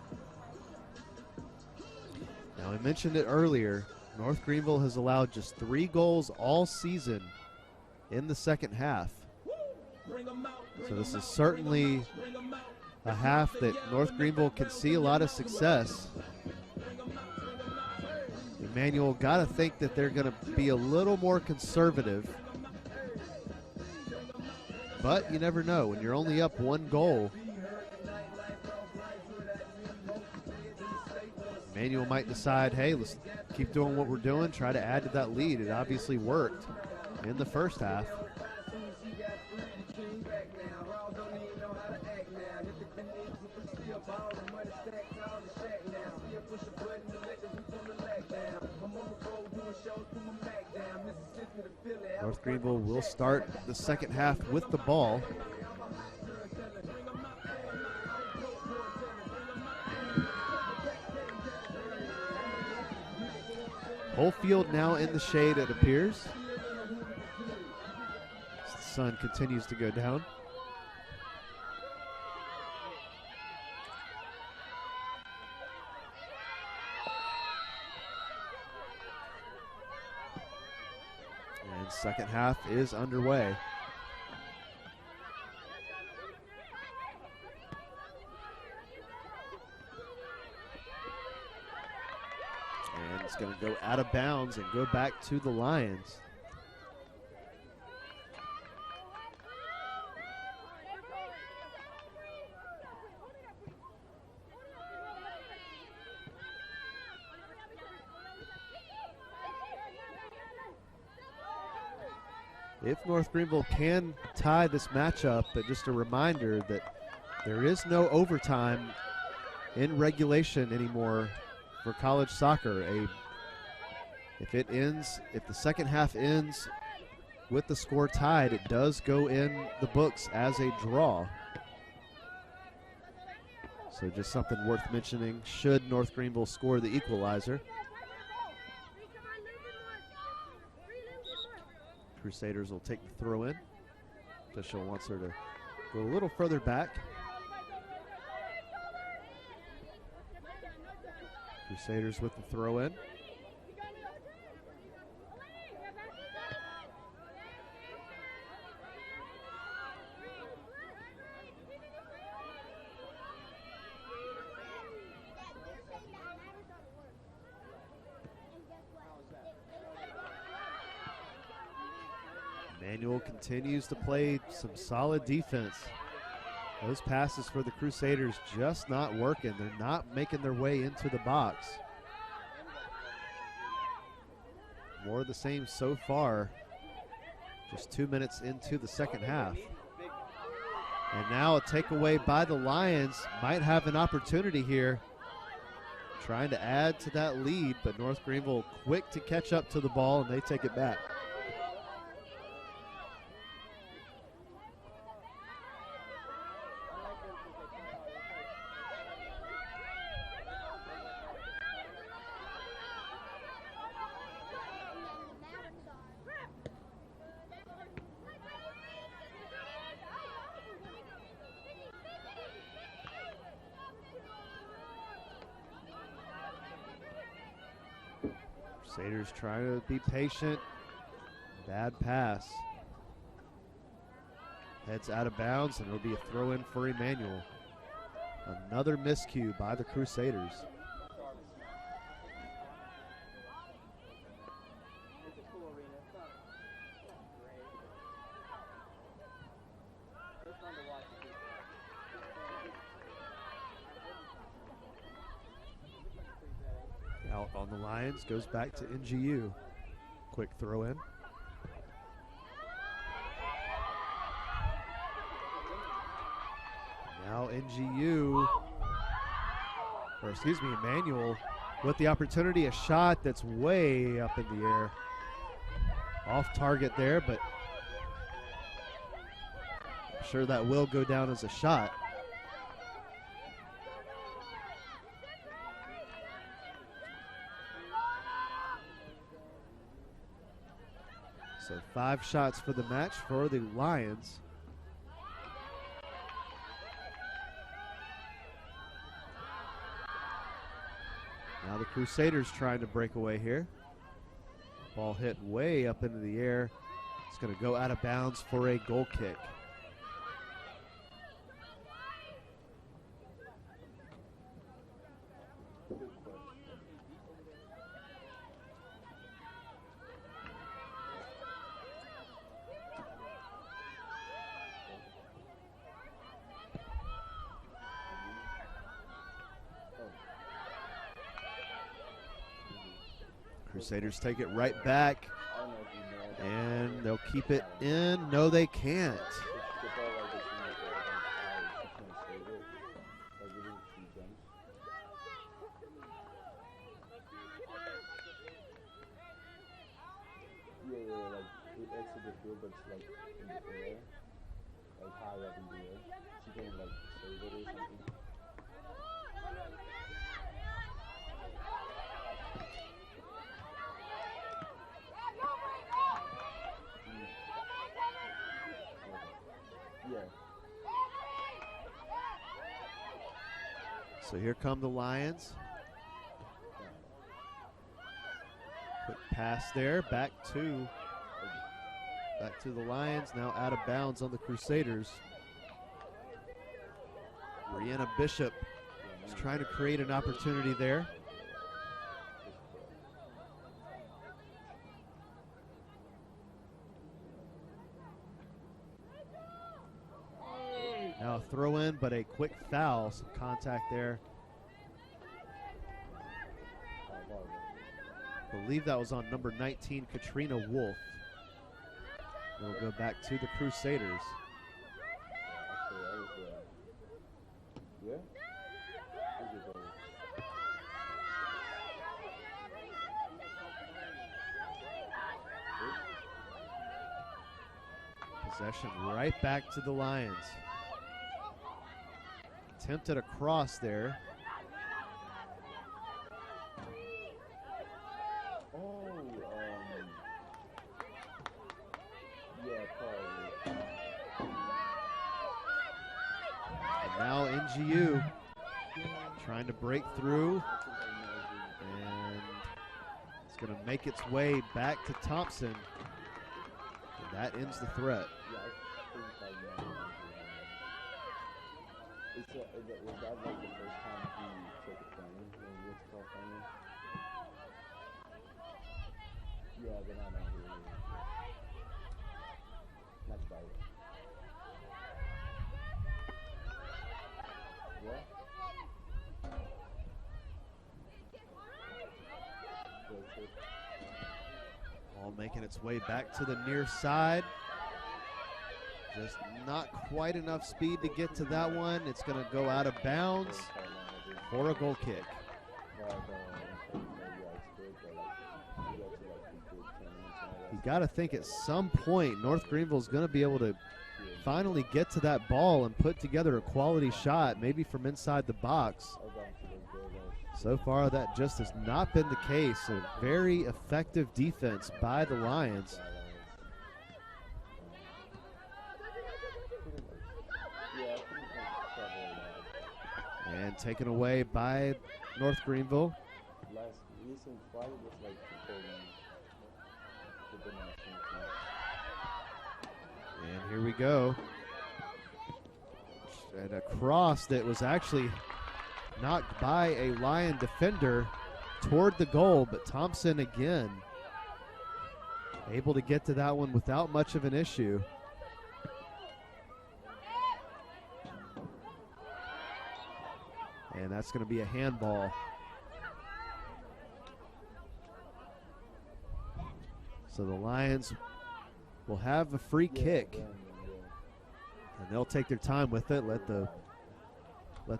Now, I mentioned it earlier, North Greenville has allowed just 3 goals all season in the second half. So this is certainly a half that North Greenville can see a lot of success. Emmanuel got to think that they're going to be a little more conservative. But you never know. When you're only up 1 goal, Emmanuel might decide, hey, let's keep doing what we're doing, try to add to that lead. It obviously worked in the first half. North Greenville will start the second half with the ball. Whole field now in the shade, it appears. As the sun continues to go down. And second half is underway. And it's going to go out of bounds and go back to the Lions. If North Greenville can tie this matchup, but just a reminder that there is no overtime in regulation anymore for college soccer. If the second half ends with the score tied, it does go in the books as a draw. So just something worth mentioning should North Greenville score the equalizer. Crusaders will take the throw in. Official wants her to go a little further back. Crusaders with the throw in. Emmanuel continues to play some solid defense. Those passes for the Crusaders just not working. They're not making their way into the box. More of the same so far. Just 2 minutes into the second half. And now a takeaway by the Lions. Might have an opportunity here. Trying to add to that lead, but North Greenville quick to catch up to the ball, and they take it back. Crusaders trying to be patient. Bad pass. Heads out of bounds, and it'll be a throw in for Emmanuel. Another miscue by the Crusaders. Out on the Lions, goes back to NGU. Quick throw in. Now NGU, or excuse me, Emmanuel with the opportunity, a shot that's way up in the air. Off target there, but I'm sure that will go down as a shot. So 5 shots for the match for the Lions. Now the Crusaders trying to break away here. Ball hit way up into the air. It's going to go out of bounds for a goal kick. Crusaders take it right back, and they'll keep it in. No, they can't. So here come the Lions. Quick pass there, back to the Lions, now out of bounds on the Crusaders. Brianna Bishop is trying to create an opportunity there. Now a throw in, but a quick foul, some contact there. I believe that was on number 19, Katrina Wolf. It'll go back to the Crusaders. Possession right back to the Lions. Attempted a cross there. And now NGU trying to break through, and it's going to make its way back to Thompson, and that ends the threat. Was that like the first time he took a training when he went to California? Yeah, they're not out here. That's right. What? Ball making its way back to the near side. Just not quite enough speed to get to that one. It's going to go out of bounds for a goal kick. You got to think at some point North Greenville is going to be able to finally get to that ball and put together a quality shot, maybe from inside the box. So far, that just has not been the case. A very effective defense by the Lions. And taken away by North Greenville. And here we go. And a cross that was actually knocked by a Lion defender toward the goal, but Thompson again able to get to that one without much of an issue. And that's going to be a handball. So the Lions will have a free kick, and they'll take their time with it. Let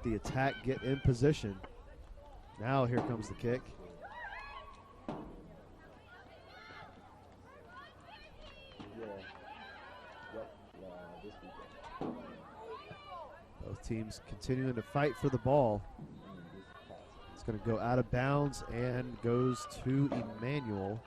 the attack get in position. Now here comes the kick. Both teams continuing to fight for the ball. It's going to go out of bounds and goes to Emmanuel.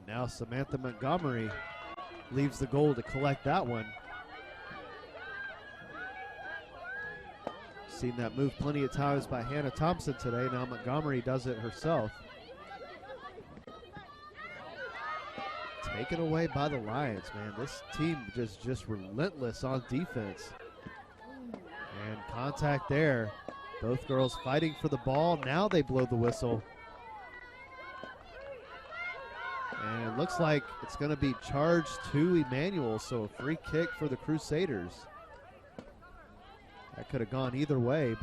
Now Samantha Montgomery leaves the goal to collect that one. Seen that move plenty of times by Hannah Thompson today. Now Montgomery does it herself. Taken away by the Lions, man. This team just relentless on defense. And contact there. Both girls fighting for the ball. Now they blow the whistle. And it looks like it's going to be charged to Emmanuel, so a free kick for the Crusaders. That could have gone either way.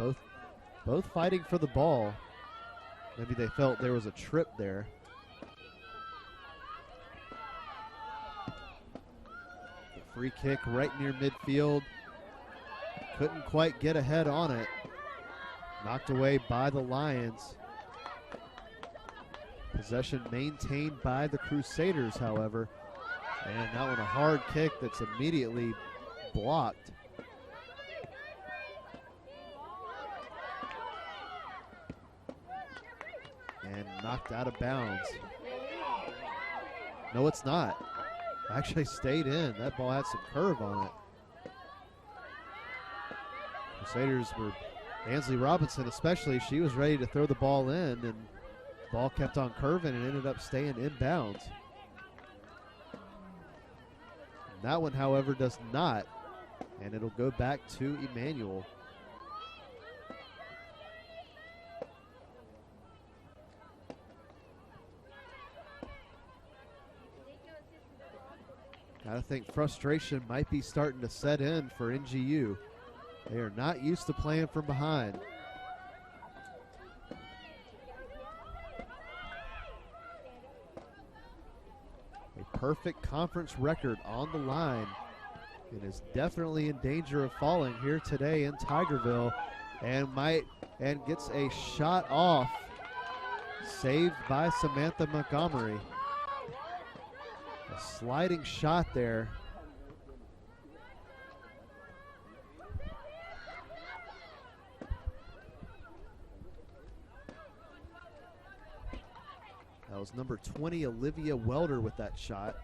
Both fighting for the ball. Maybe they felt there was a trip there. The free kick right near midfield. Couldn't quite get ahead on it. Knocked away by the Lions. Possession maintained by the Crusaders, however. And that one a hard kick that's immediately blocked. And knocked out of bounds. No, it's not. Actually stayed in. That ball had some curve on it. Crusaders were, Ansley Robinson especially, she was ready to throw the ball in, and ball kept on curving and ended up staying inbounds. That one, however, does not, and it'll go back to Emmanuel. I think frustration might be starting to set in for NGU. They are not used to playing from behind. A perfect conference record on the line. It is definitely in danger of falling here today in Tigerville, and gets a shot off, saved by Samantha Montgomery. A sliding shot there. That was number 20, Olivia Welder, with that shot.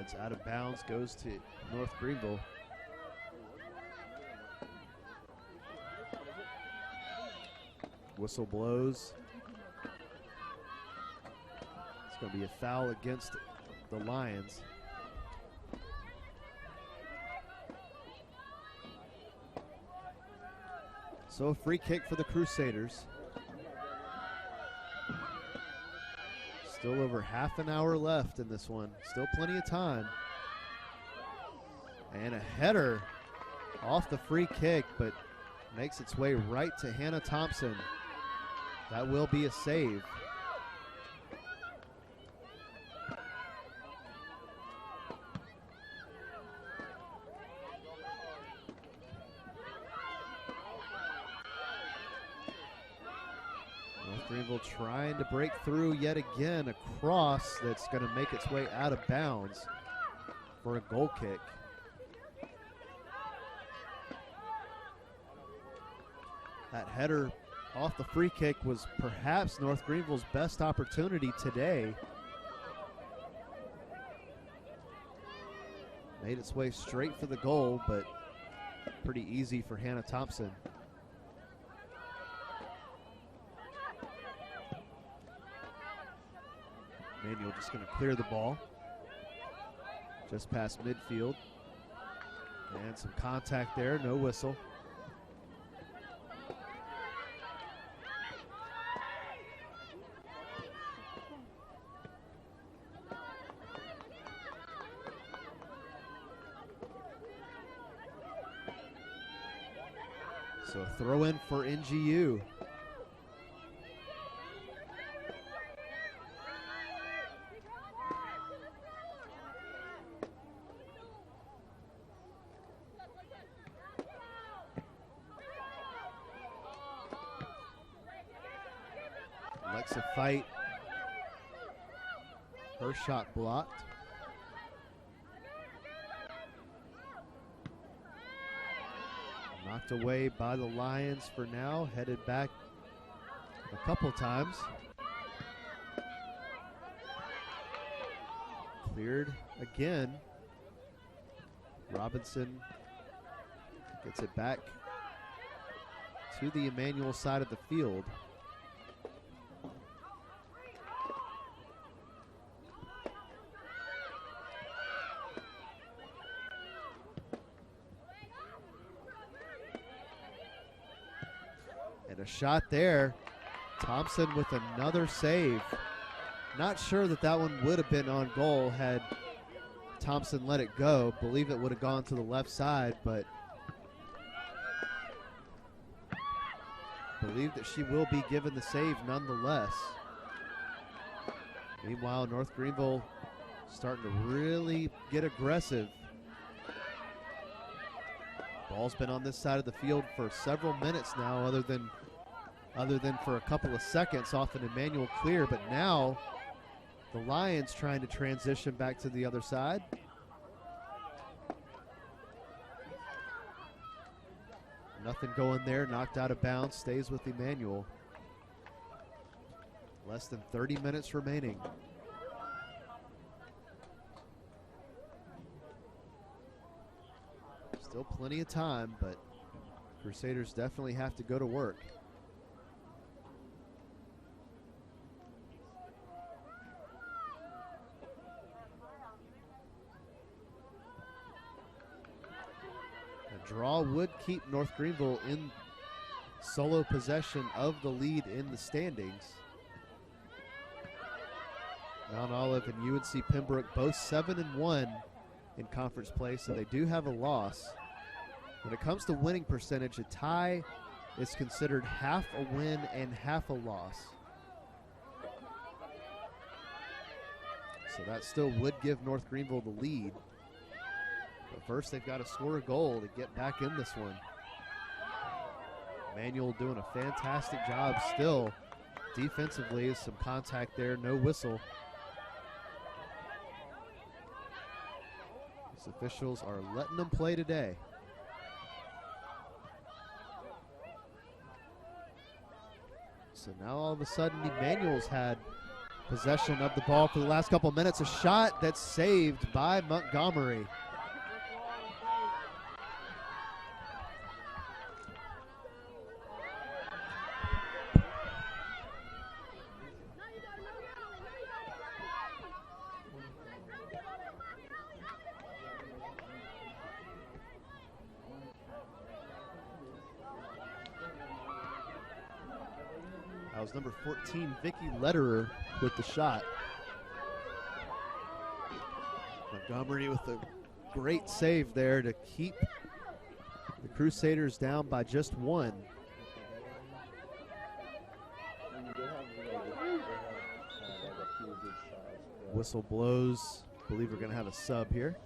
yards out of bounds, goes to North Greenville. Whistle blows. It's going to be a foul against the Lions. So a free kick for the Crusaders. Still over half an hour left in this one. Still plenty of time. And a header off the free kick, but makes its way right to Hannah Thompson. That will be a save. North Greenville trying to break through yet again. A cross that's going to make its way out of bounds for a goal kick. That header off the free kick was perhaps North Greenville's best opportunity today. Made its way straight for the goal, but pretty easy for Hannah Thompson. Emmanuel just going to clear the ball. Just past midfield. And some contact there, no whistle. So a throw in for NGU. Alexa fight. Her shot blocked. Knocked away by the Lions for now, headed back a couple times. Cleared again. Robinson gets it back to the Emmanuel side of the field. A shot there. Thompson with another save. Not sure that that one would have been on goal had Thompson let it go. Believe it would have gone to the left side, but believe that she will be given the save nonetheless. Meanwhile, North Greenville starting to really get aggressive. Ball's been on this side of the field for several minutes now, other than for a couple of seconds off an Emmanuel clear, but now the Lions trying to transition back to the other side. Nothing going there, knocked out of bounds, stays with Emmanuel. Less than 30 minutes remaining. Still plenty of time, but Crusaders definitely have to go to work. Draw would keep North Greenville in solo possession of the lead in the standings. Mount Olive and UNC Pembroke both 7-1 in conference play, so they do have a loss. When it comes to winning percentage, a tie is considered half a win and half a loss. So that still would give North Greenville the lead. But first, they've got to score a goal to get back in this one. Emmanuel doing a fantastic job still defensively. Some contact there, no whistle. These officials are letting them play today. So now all of a sudden, Emmanuel's had Possession of the ball for the last couple minutes. A shot that's saved by Montgomery. That was number 14, Vicky Lederer, with the shot. Montgomery with a great save there to keep the Crusaders down by just one. Whistle blows. I believe we're going to have a sub here.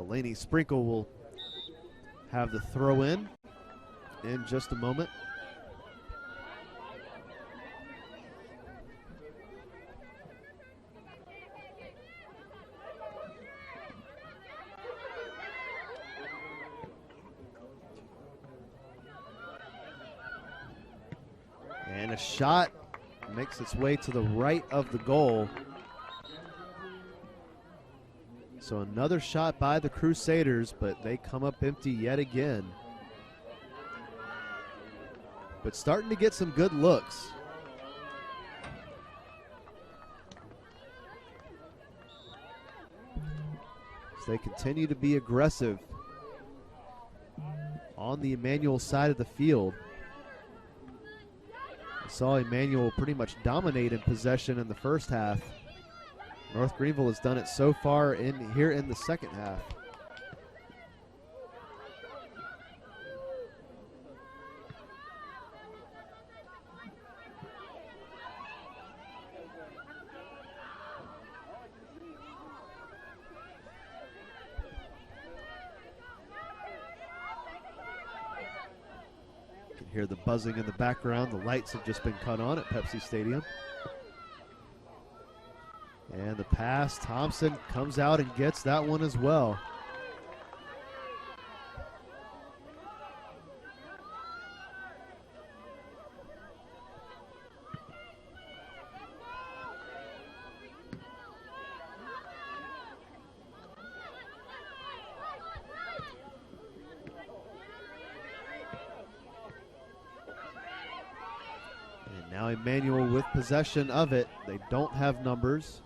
Laney Sprinkle will have the throw in just a moment. And a shot makes its way to the right of the goal. So another shot by the Crusaders, but they come up empty yet again. But starting to get some good looks. As they continue to be aggressive on the Emmanuel side of the field. We saw Emmanuel pretty much dominate in possession in the first half. North Greenville has done it so far here in the second half. You can hear the buzzing in the background. The lights have just been cut on at Pepsi Stadium. And the pass, Thompson comes out and gets that one as well. And now Emmanuel with possession of it. They don't have numbers.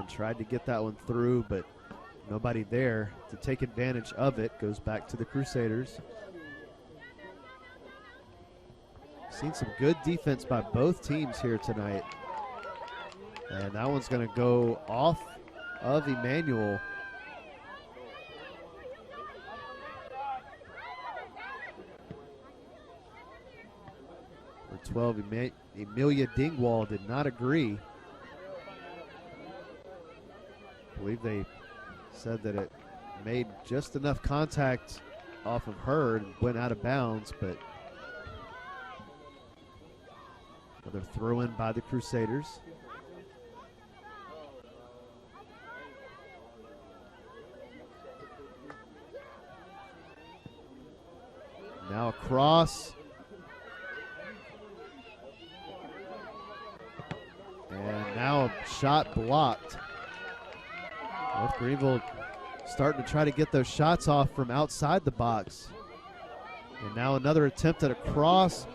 Tried to get that one through, but nobody there to take advantage of it. Goes back to the Crusaders. Seen some good defense by both teams here tonight. And that one's going to go off of Emmanuel. For 12, Amelia Dingwall did not agree. I believe they said that it made just enough contact off of her and went out of bounds, but another throw in by the Crusaders. Now across. And now a shot blocked. North Greenville starting to try to get those shots off from outside the box. And now another attempt at a cross.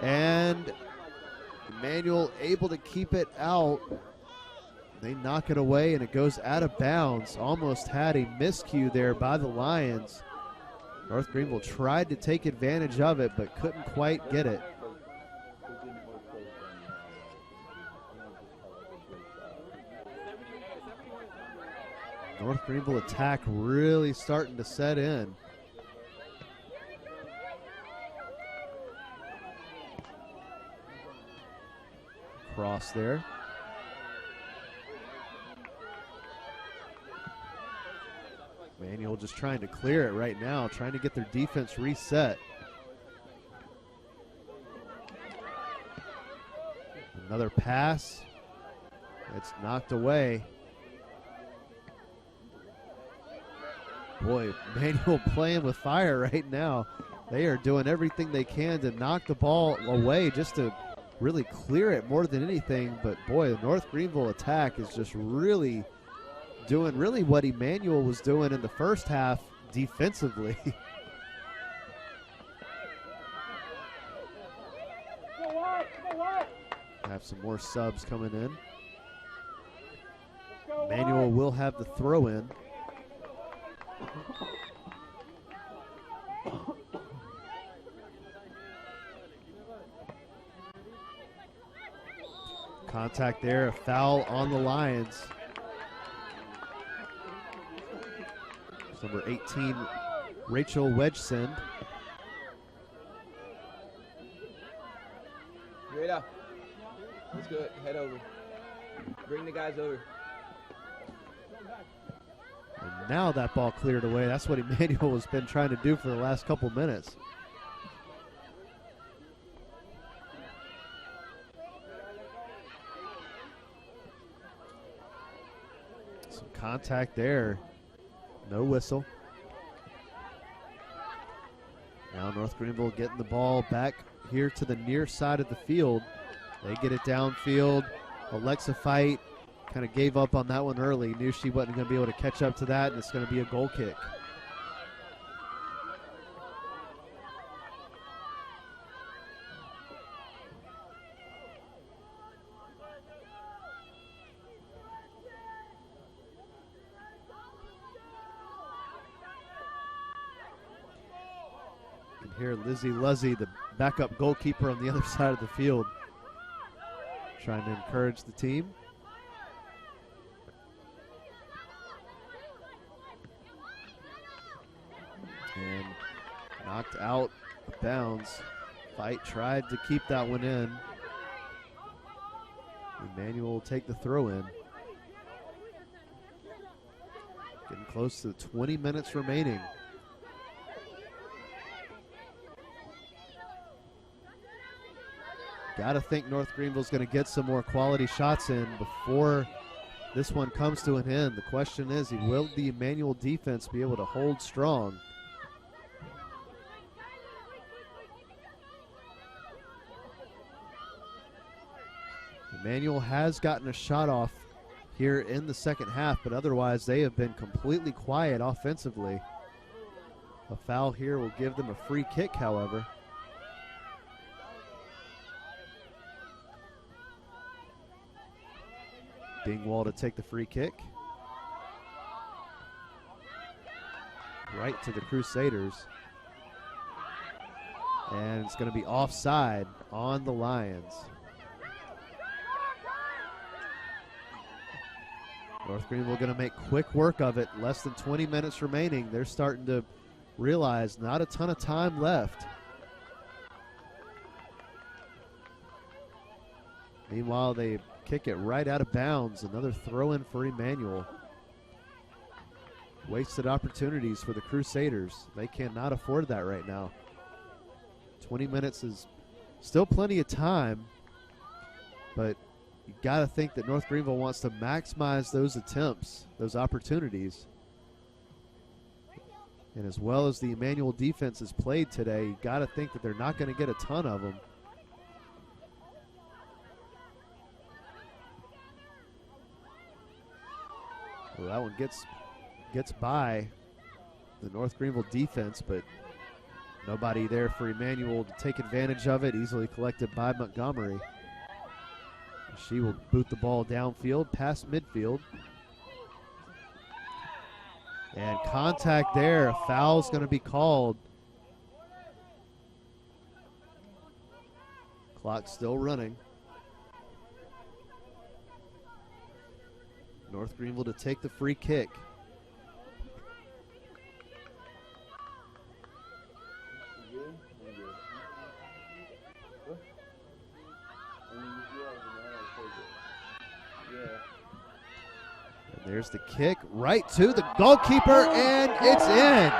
And Emmanuel able to keep it out. They knock it away and it goes out of bounds. Almost had a miscue there by the Lions. North Greenville tried to take advantage of it but couldn't quite get it. North Greenville attack really starting to set in. Cross there. Emmanuel just trying to clear it right now, trying to get their defense reset. Another pass. It's knocked away. Boy, Emmanuel playing with fire right now. They are doing everything they can to knock the ball away just to really clear it more than anything. But boy, the North Greenville attack is just really doing what Emmanuel was doing in the first half defensively. Have some more subs coming in. Emmanuel will have the throw in. Contact there, a foul on the Lions. Number 18, Rachel Wedgson. Rita, let's go. Head over. Bring the guys over. And now that ball cleared away. That's what Emmanuel has been trying to do for the last couple minutes. Some contact there. No whistle. Now North Greenville getting the ball back here to the near side of the field. They get it downfield. Alexa Fight kind of gave up on that one early. Knew she wasn't going to be able to catch up to that, and it's going to be a goal kick. You can hear Lizzie Luzzy, the backup goalkeeper on the other side of the field, trying to encourage the team. And knocked out of bounds. Fight tried to keep that one in. Emmanuel will take the throw in. Getting close to 20 minutes remaining. Got to think North Greenville's going to get some more quality shots in before this one comes to an end. The question is, will the Emmanuel defense be able to hold strong? Emmanuel has gotten a shot off here in the second half, but otherwise they have been completely quiet offensively. A foul here will give them a free kick, however. Dingwall to take the free kick. Right to the Crusaders. And it's going to be offside on the Lions. North Greenville going to make quick work of it. Less than 20 minutes remaining. They're starting to realize not a ton of time left. Meanwhile, they kick it right out of bounds. Another throw-in for Emmanuel. Wasted opportunities for the Crusaders. They cannot afford that right now. 20 minutes is still plenty of time, but you got to think that North Greenville wants to maximize those attempts, those opportunities. And as well as the Emmanuel defense has played today, you got to think that they're not going to get a ton of them. Well, that one gets by the North Greenville defense, but nobody there for Emmanuel to take advantage of it. Easily collected by Montgomery. She will boot the ball downfield, past midfield. And contact there. A foul's going to be called. Clock still running. North Greenville to take the free kick. There's the kick right to the goalkeeper, and it's in.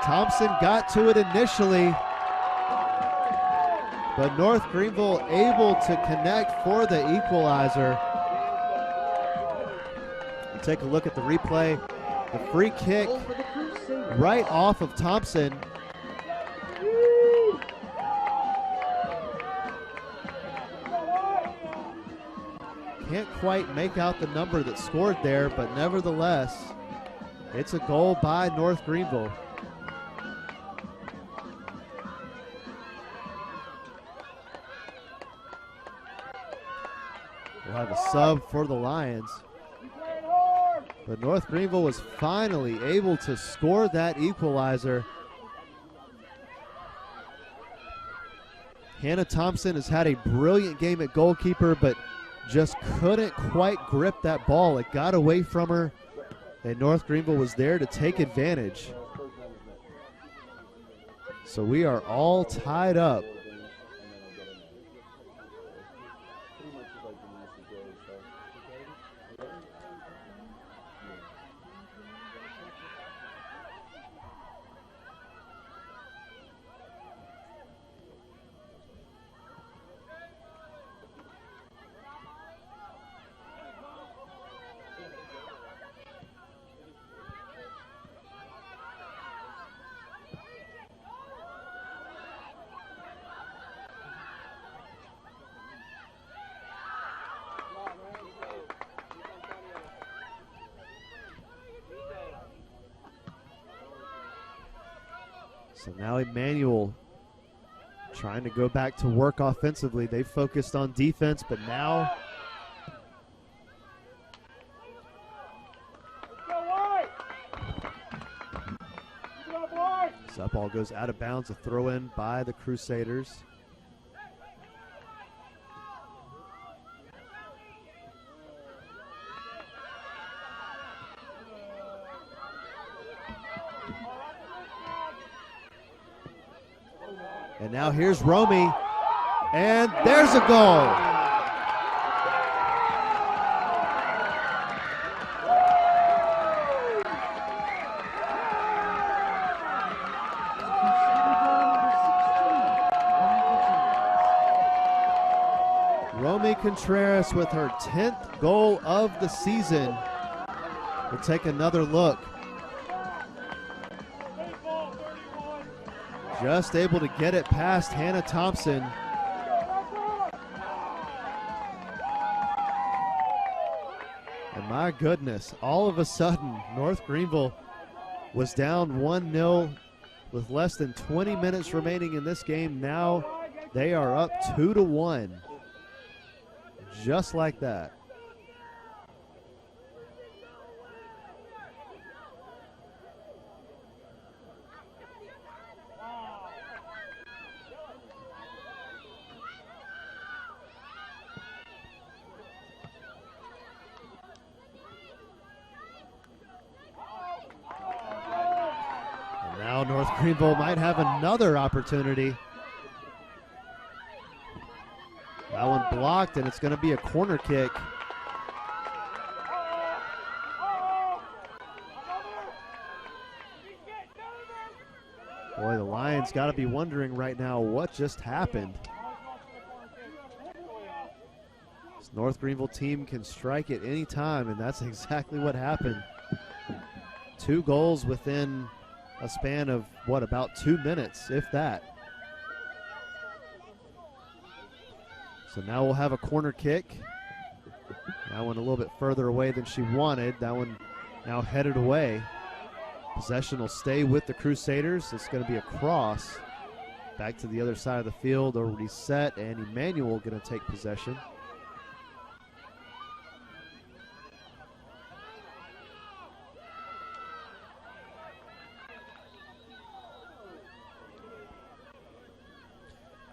Thompson got to it initially, but North Greenville able to connect for the equalizer. Take a look at the replay. The free kick right off of Thompson. Can't quite make out the number that scored there, but nevertheless, it's a goal by North Greenville. We'll have a sub for the Lions. But North Greenville was finally able to score that equalizer. Hannah Thompson has had a brilliant game at goalkeeper, but just couldn't quite grip that ball. It got away from her, and North Greenville was there to take advantage. So we are all tied up. So now Emmanuel trying to go back to work offensively. They focused on defense, but now so that ball goes out of bounds, a throw in by the Crusaders. And now here's Romy, and there's a goal. Romy Contreras with her 10th goal of the season. We'll take another look. Just able to get it past Hannah Thompson. And my goodness, all of a sudden, North Greenville was down 1-0 with less than 20 minutes remaining in this game. Now they are up 2-1. Just like that. Now North Greenville might have another opportunity. That one blocked, and it's going to be a corner kick. Boy, the Lions got to be wondering right now what just happened. This North Greenville team can strike at any time, and that's exactly what happened. 2 goals within a span of, what, about 2 minutes, if that. So now we'll have a corner kick. That one a little bit further away than she wanted. That one now headed away. Possession will stay with the Crusaders. It's going to be a cross back to the other side of the field. Already set, and Emmanuel going to take possession.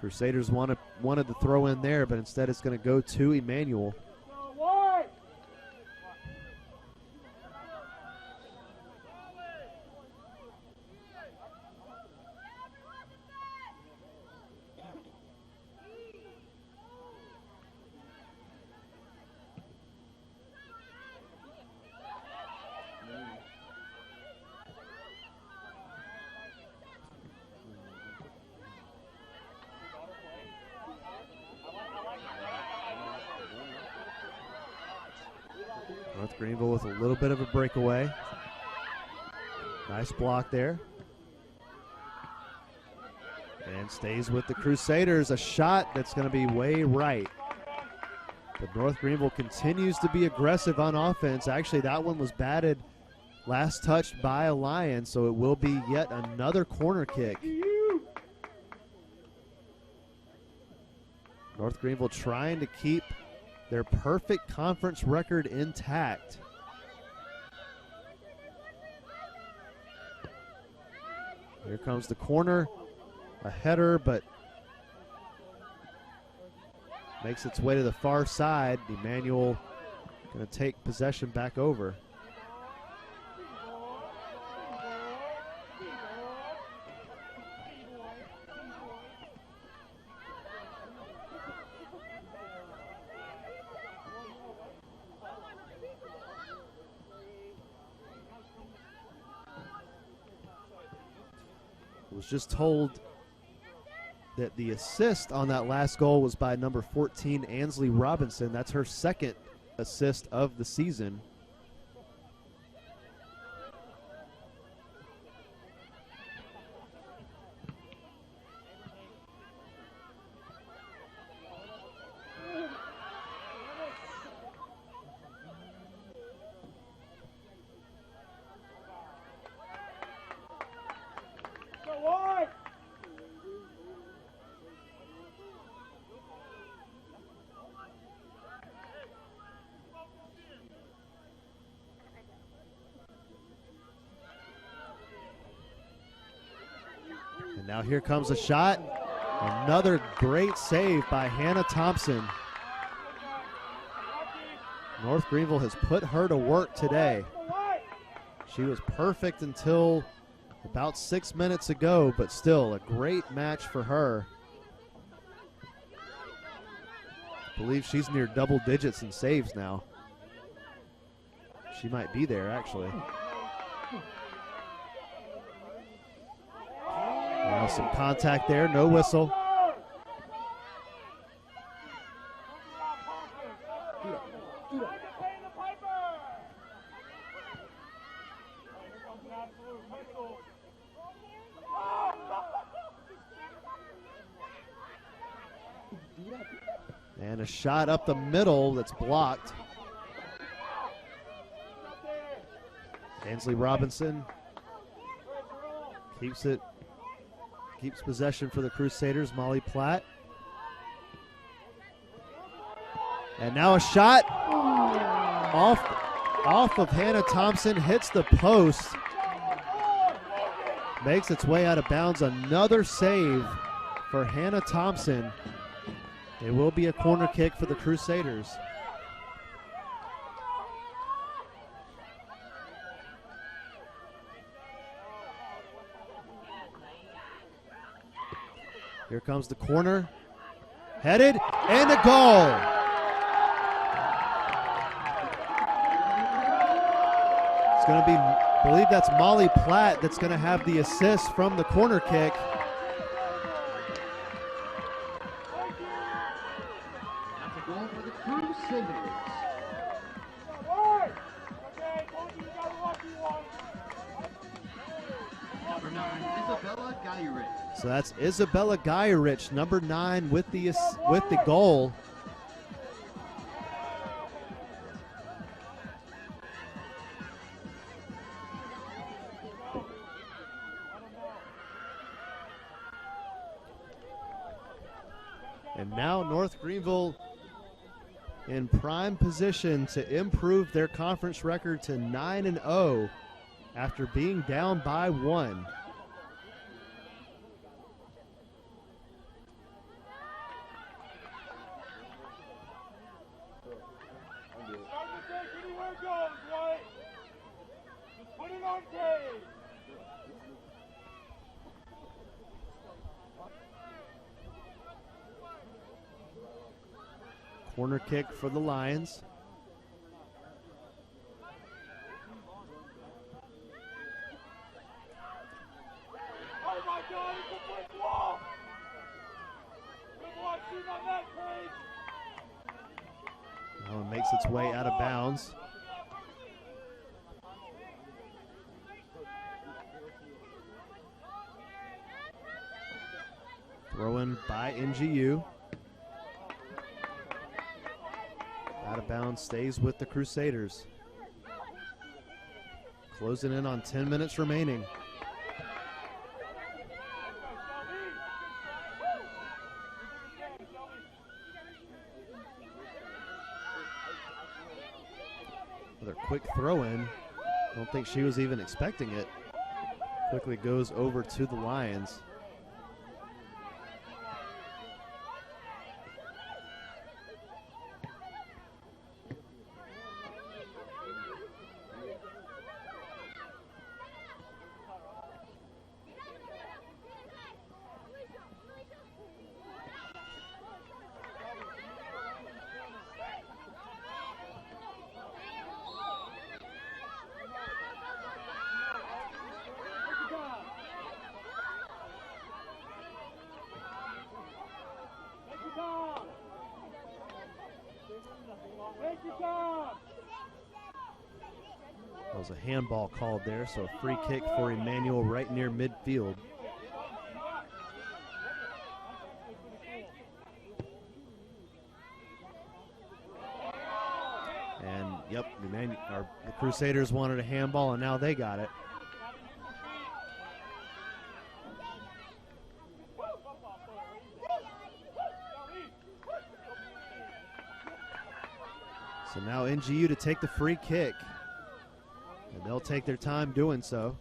Crusaders wanted to throw in there, but instead it's going to go to Emmanuel. North Greenville with a little bit of a breakaway. Nice block there. And stays with the Crusaders. A shot that's going to be way right. But North Greenville continues to be aggressive on offense. Actually, that one was batted last touched by a Lion, so it will be yet another corner kick. North Greenville trying to keep their perfect conference record intact. Here comes the corner. A header, but makes its way to the far side. Emmanuel going to take possession back over. Was just told that the assist on that last goal was by number 14, Ansley Robinson. That's her second assist of the season. And now here comes a shot. Another great save by Hannah Thompson. North Greenville has put her to work today. She was perfect until about 6 minutes ago, but still a great match for her. I believe she's near double digits in saves now. She might be there, actually. Now some contact there, no whistle. And a shot up the middle that's blocked. Ansley Robinson keeps possession for the Crusaders. Molly Platt. And now a shot off of Hannah Thompson, hits the post. Makes its way out of bounds. Another save for Hannah Thompson. It will be a corner kick for the Crusaders. Here comes the corner. Headed, and a goal. It's going to be, I believe that's Molly Platt that's going to have the assist from the corner kick. That's a goal for the Crusaders. Number 9, Isabella Guyrich. So that's Isabella Guyerich, number 9, with the goal. And now North Greenville in prime position to improve their conference record to 9-0 after being down by 1. Corner kick for the Lions. Oh my God, it's a brick wall! Good luck shooting on that, Craig! Now it makes its way out of bounds. Throw-in by NGU. Out of bounds, stays with the Crusaders. Closing in on 10 minutes remaining. Another quick throw-in. Don't think she was even expecting it. Quickly goes over to the Lions. That was a handball called there, so a free kick for Emmanuel right near midfield. And yep, the Crusaders wanted a handball, and now they got it. So now NGU to take the free kick. And they'll take their time doing so.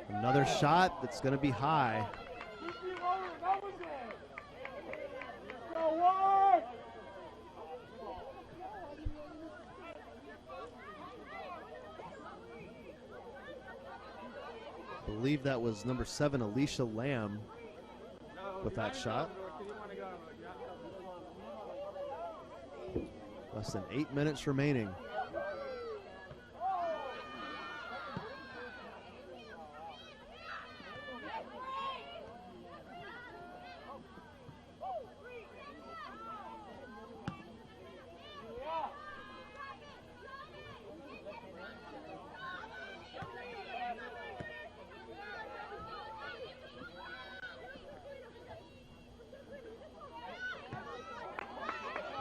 Another shot that's going to be high. I believe that was number 7, Alicia Lamb, with that shot. Less than 8 minutes remaining.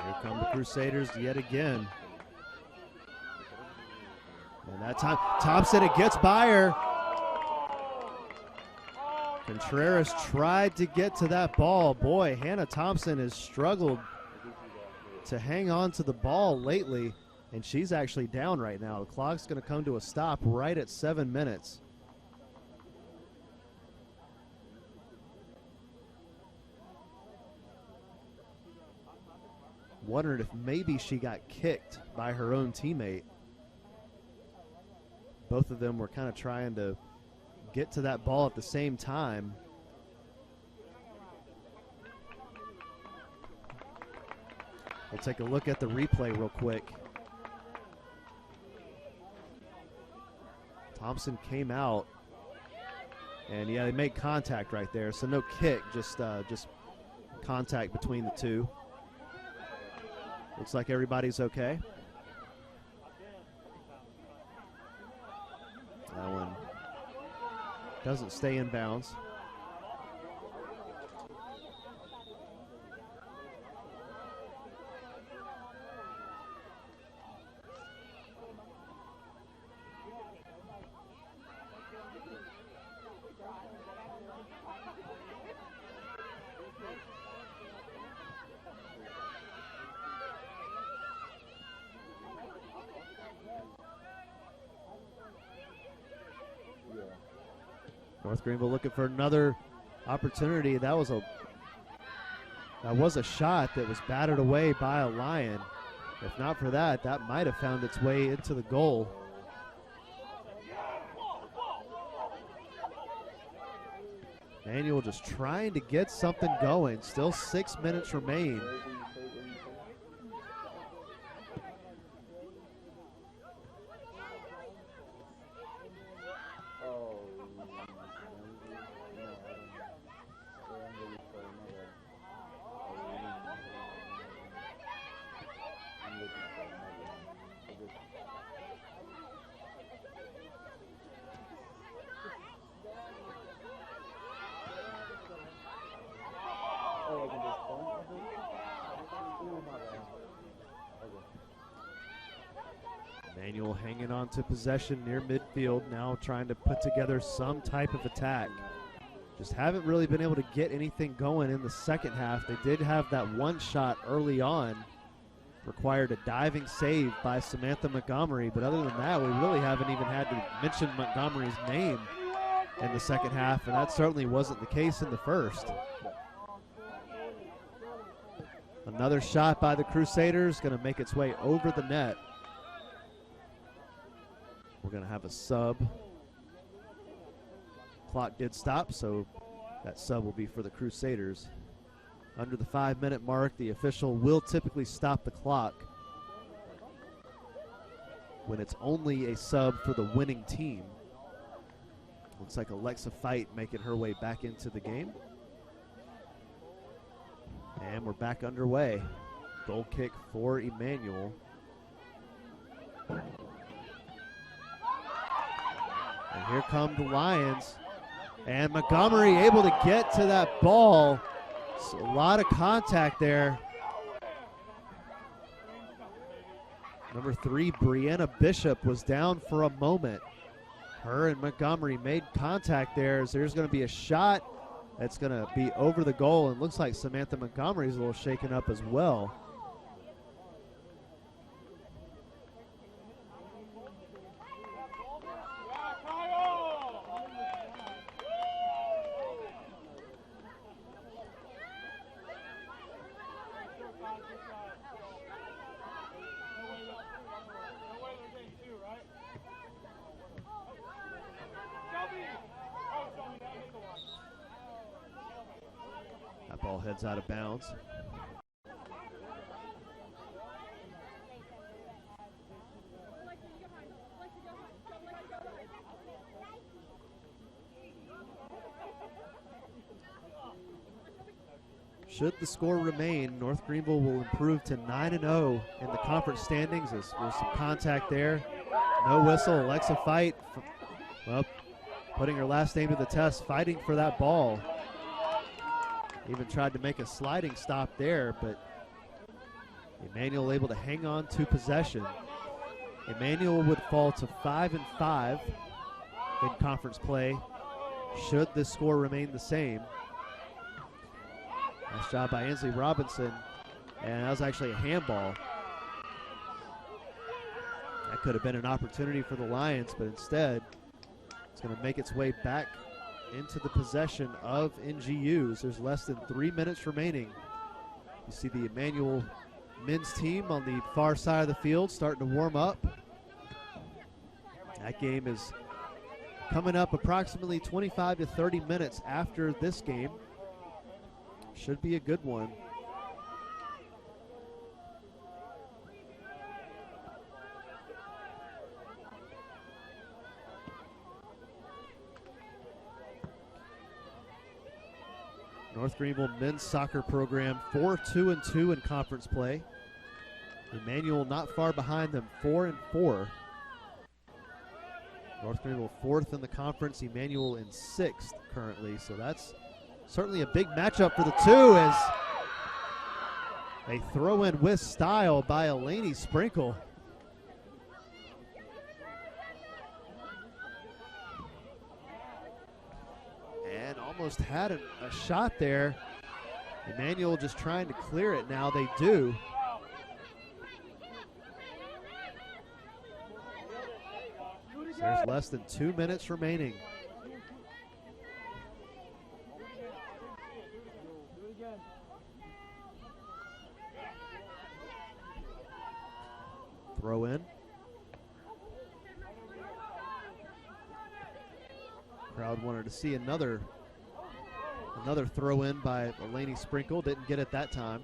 Here come the Crusaders yet again. And that time, Thompson, it gets by her. Contreras tried to get to that ball. Boy, Hannah Thompson has struggled to hang on to the ball lately, and she's actually down right now. The clock's going to come to a stop right at 7 minutes. Wondered if maybe she got kicked by her own teammate. Both of them were kind of trying to get to that ball at the same time. We'll take a look at the replay real quick. Thompson came out, and yeah, they made contact right there. So no kick, just contact between the two. Looks like everybody's okay. That one doesn't stay in bounds. North Greenville looking for another opportunity. That was a shot that was batted away by a Lion. If not for that, that might have found its way into the goal. Emmanuel just trying to get something going. Still 6 minutes remain. Emmanuel hanging on to possession near midfield, now trying to put together some type of attack. Just haven't really been able to get anything going in the second half. They did have that one shot early on, required a diving save by Samantha Montgomery, but other than that, we really haven't even had to mention Montgomery's name in the second half, and that certainly wasn't the case in the first. Another shot by the Crusaders, going to make its way over the net. We're going to have a sub. Clock did stop, so that sub will be for the Crusaders. Under the 5-minute mark, the official will typically stop the clock when it's only a sub for the winning team. Looks like Alexa Fight making her way back into the game. And we're back underway. Goal kick for Emmanuel. And here come the Lions. And Montgomery able to get to that ball. So a lot of contact there. Number 3, Brianna Bishop, was down for a moment. Her and Montgomery made contact there. So there's going to be a shot that's going to be over the goal. And looks like Samantha Montgomery's a little shaken up as well. That ball heads out of bounds. Should the score remain, North Greenville will improve to 9-0 in the conference standings. There's some contact there. No whistle. Alexa Fight, well, putting her last name to the test, fighting for that ball. Even tried to make a sliding stop there, but Emmanuel able to hang on to possession. Emmanuel would fall to 5-5 in conference play should this score remain the same. Nice job by Ainsley Robinson, and that was actually a handball. That could have been an opportunity for the Lions, but instead it's going to make its way back into the possession of NGUs. There's less than 3 minutes remaining. You see the Emmanuel men's team on the far side of the field starting to warm up. That game is coming up approximately 25 to 30 minutes after this game. Should be a good one. North Greenville men's soccer program 4-2-2 in conference play. Emmanuel not far behind them, 4-4. North Greenville 4th in the conference, Emmanuel in 6th currently, so that's certainly a big matchup for the two as they throw in with style by Elaney Sprinkle. And almost had a shot there. Emmanuel just trying to clear it now. They do. So there's less than 2 minutes remaining. Throw in. Crowd wanted to see another Another throw in by Laney Sprinkle. Didn't get it that time.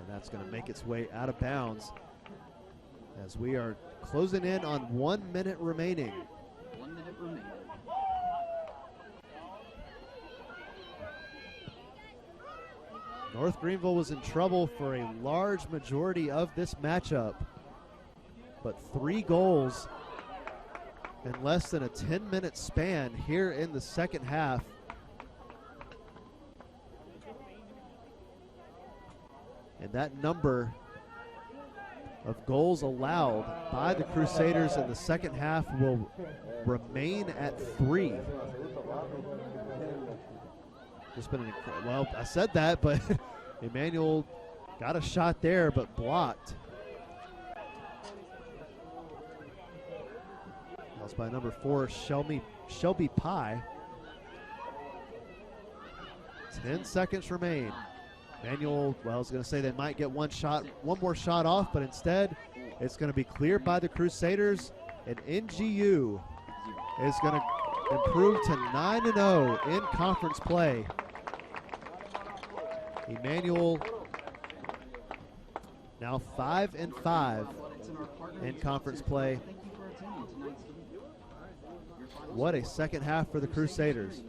That's going to make its way out of bounds as we are closing in on 1 minute remaining. 1 minute remaining. North Greenville was in trouble for a large majority of this matchup, but 3 goals in less than a 10-minute span here in the second half. And that number of goals allowed by the Crusaders in the second half will remain at 3. Just been well, I said that, but Emmanuel got a shot there, but blocked. That's by number 4, Shelby Pye. 10 seconds remain. Emmanuel, well, I was going to say they might get one more shot off, but instead it's going to be cleared by the Crusaders, and NGU is going to improve to 9-0 in conference play. Emmanuel now 5-5 in conference play. What a second half for the Crusaders.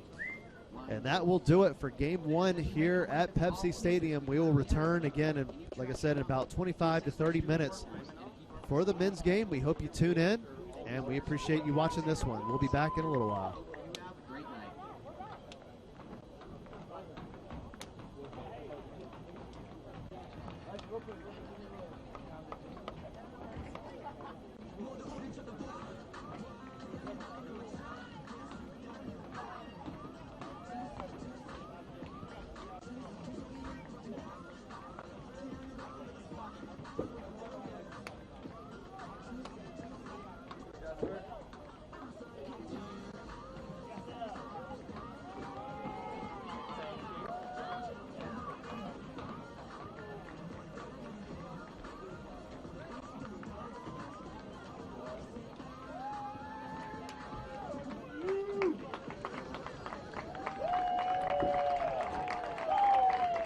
And that will do it for game 1 here at Pepsi Stadium. We will return again, in, like I said, in about 25 to 30 minutes for the men's game. We hope you tune in, and we appreciate you watching this one. We'll be back in a little while.